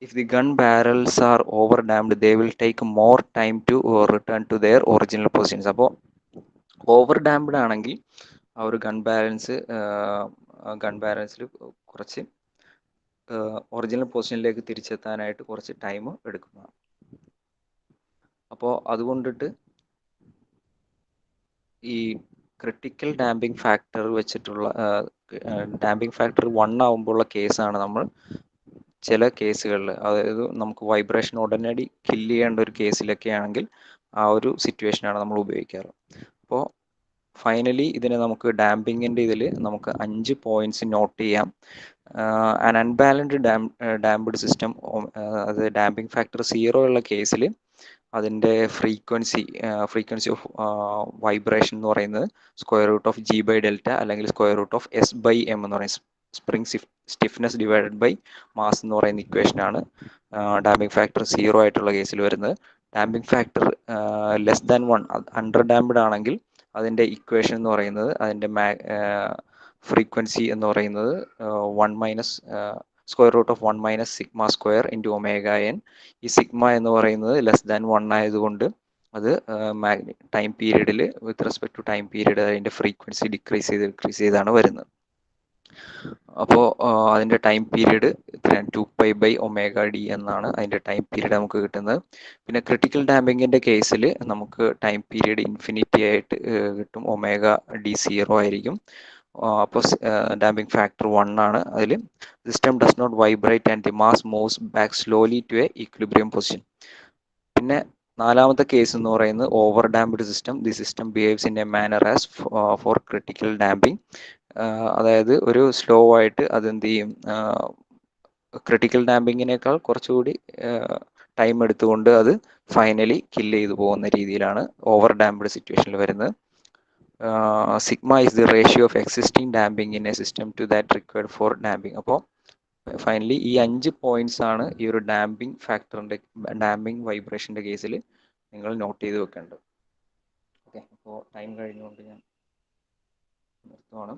if the gun barrels are over dammed, they will take more time to return to their original positions. അപ്പോൾ ഓവർ ഡാംപ്ഡ് ആണെങ്കിൽ ആ ഒരു ഗൺ ബാരൽസിൽ കുറച്ച് ഒറിജിനൽ പൊസിഷനിലേക്ക് തിരിച്ചെത്താനായിട്ട് കുറച്ച് ടൈം എടുക്കുന്നതാണ്. അപ്പോൾ അതുകൊണ്ടിട്ട് ഈ ക്രിട്ടിക്കൽ ഡാമ്പിംഗ് ഫാക്ടർ വെച്ചിട്ടുള്ള ഡാമ്പിംഗ് ഫാക്ടർ 1 ആവുമ്പോഴുള്ള കേസാണ് നമ്മൾ ചില കേസുകളിൽ, അതായത് നമുക്ക് വൈബ്രേഷൻ ഉടനടി കില്ല് ചെയ്യേണ്ട ഒരു കേസിലൊക്കെ ആണെങ്കിൽ ആ ഒരു സിറ്റുവേഷനാണ് നമ്മൾ ഉപയോഗിക്കാറ്. അപ്പോൾ ഫൈനലി ഇതിനെ നമുക്ക് ഡാമ്പിങ്ങിൻ്റെ ഇതിൽ നമുക്ക് 5 പോയിന്റ്സ് നോട്ട് ചെയ്യാം. ആൻ അൺബാലൻസ്ഡ് ഡാംപ്ഡ് സിസ്റ്റം, അത് ഡാമ്പിംഗ് ഫാക്ടർ 0 ഉള്ള കേസിൽ അതിൻ്റെ ഫ്രീക്വൻസി ഓഫ് വൈബ്രേഷൻ എന്ന് പറയുന്നത് square root of g by delta അല്ലെങ്കിൽ square root of s by m എന്ന് പറയുന്നത് spring stiffness divided by mass എന്ന് പറയുന്ന ഇക്വേഷനാണ് ഡാമ്പിംഗ് ഫാക്ടർ 0 ആയിട്ടുള്ള കേസിൽ വരുന്നത്. Damping factor less than 1 under damped ആണെങ്കിൽ അതിൻ്റെ ഇക്വേഷൻ എന്ന് പറയുന്നത് അതിൻ്റെ ഫ്രീക്വൻസി എന്ന് പറയുന്നത് 1 minus square root of 1 minus sigma square into omega n. ഈ സിഗ്മ എന്ന് പറയുന്നത് ലെസ് ദാൻ 1 ആയതുകൊണ്ട് അത് ടൈം പീരീഡിൽ with respect to time period അതിൻ്റെ ഫ്രീക്വൻസി ഡിക്രീസ് ചെയ്താണ് വരുന്നത്. അപ്പോൾ അതിൻ്റെ time period 2π by omega d എന്നാണ് അതിൻ്റെ ടൈം പീരീഡ് നമുക്ക് കിട്ടുന്നത്. പിന്നെ ക്രിട്ടിക്കൽ ഡാമ്പിങ്ങിൻ്റെ കേസിൽ നമുക്ക് ടൈം പീരീഡ് ഇൻഫിനിറ്റി ആയിട്ട് കിട്ടും, ഒമേഗ ഡി 0 ആയിരിക്കും. അപ്പോൾ ഡാമ്പിംഗ് ഫാക്ടർ 1 ആണ്. അതിൽ system does not vibrate and the mass moves back slowly to a equilibrium position. പിന്നെ നാലാമത്തെ കേസ് എന്ന് പറയുന്നത് over damped system. The system behaves in a manner as for critical damping. അതായത് ഒരു സ്ലോ ആയിട്ട് അതെന്ത് ചെയ്യും, ക്രിട്ടിക്കൽ ഡാമ്പിങ്ങിനേക്കാൾ കുറച്ചുകൂടി ടൈം എടുത്തുകൊണ്ട് അത് ഫൈനലി കില്ല് ചെയ്തു പോകുന്ന രീതിയിലാണ് ഓവർ ഡാംപ്ഡ് സിറ്റുവേഷനിൽ വരുന്നത്. Sigma is the ratio of existing damping in a system to that required for damping. അപ്പോൾ ഫൈനലി ഈ 5 പോയിന്റ്സ് ആണ് ഈ ഒരു ഡാമ്പിംഗ് വൈബ്രേഷൻ്റെ കേസിൽ നിങ്ങൾ നോട്ട് ചെയ്ത് വെക്കേണ്ടത്. ഓക്കെ, അപ്പോൾ ടൈം കഴിഞ്ഞുകൊണ്ട് ഞാൻ നിർത്തുവാണ്.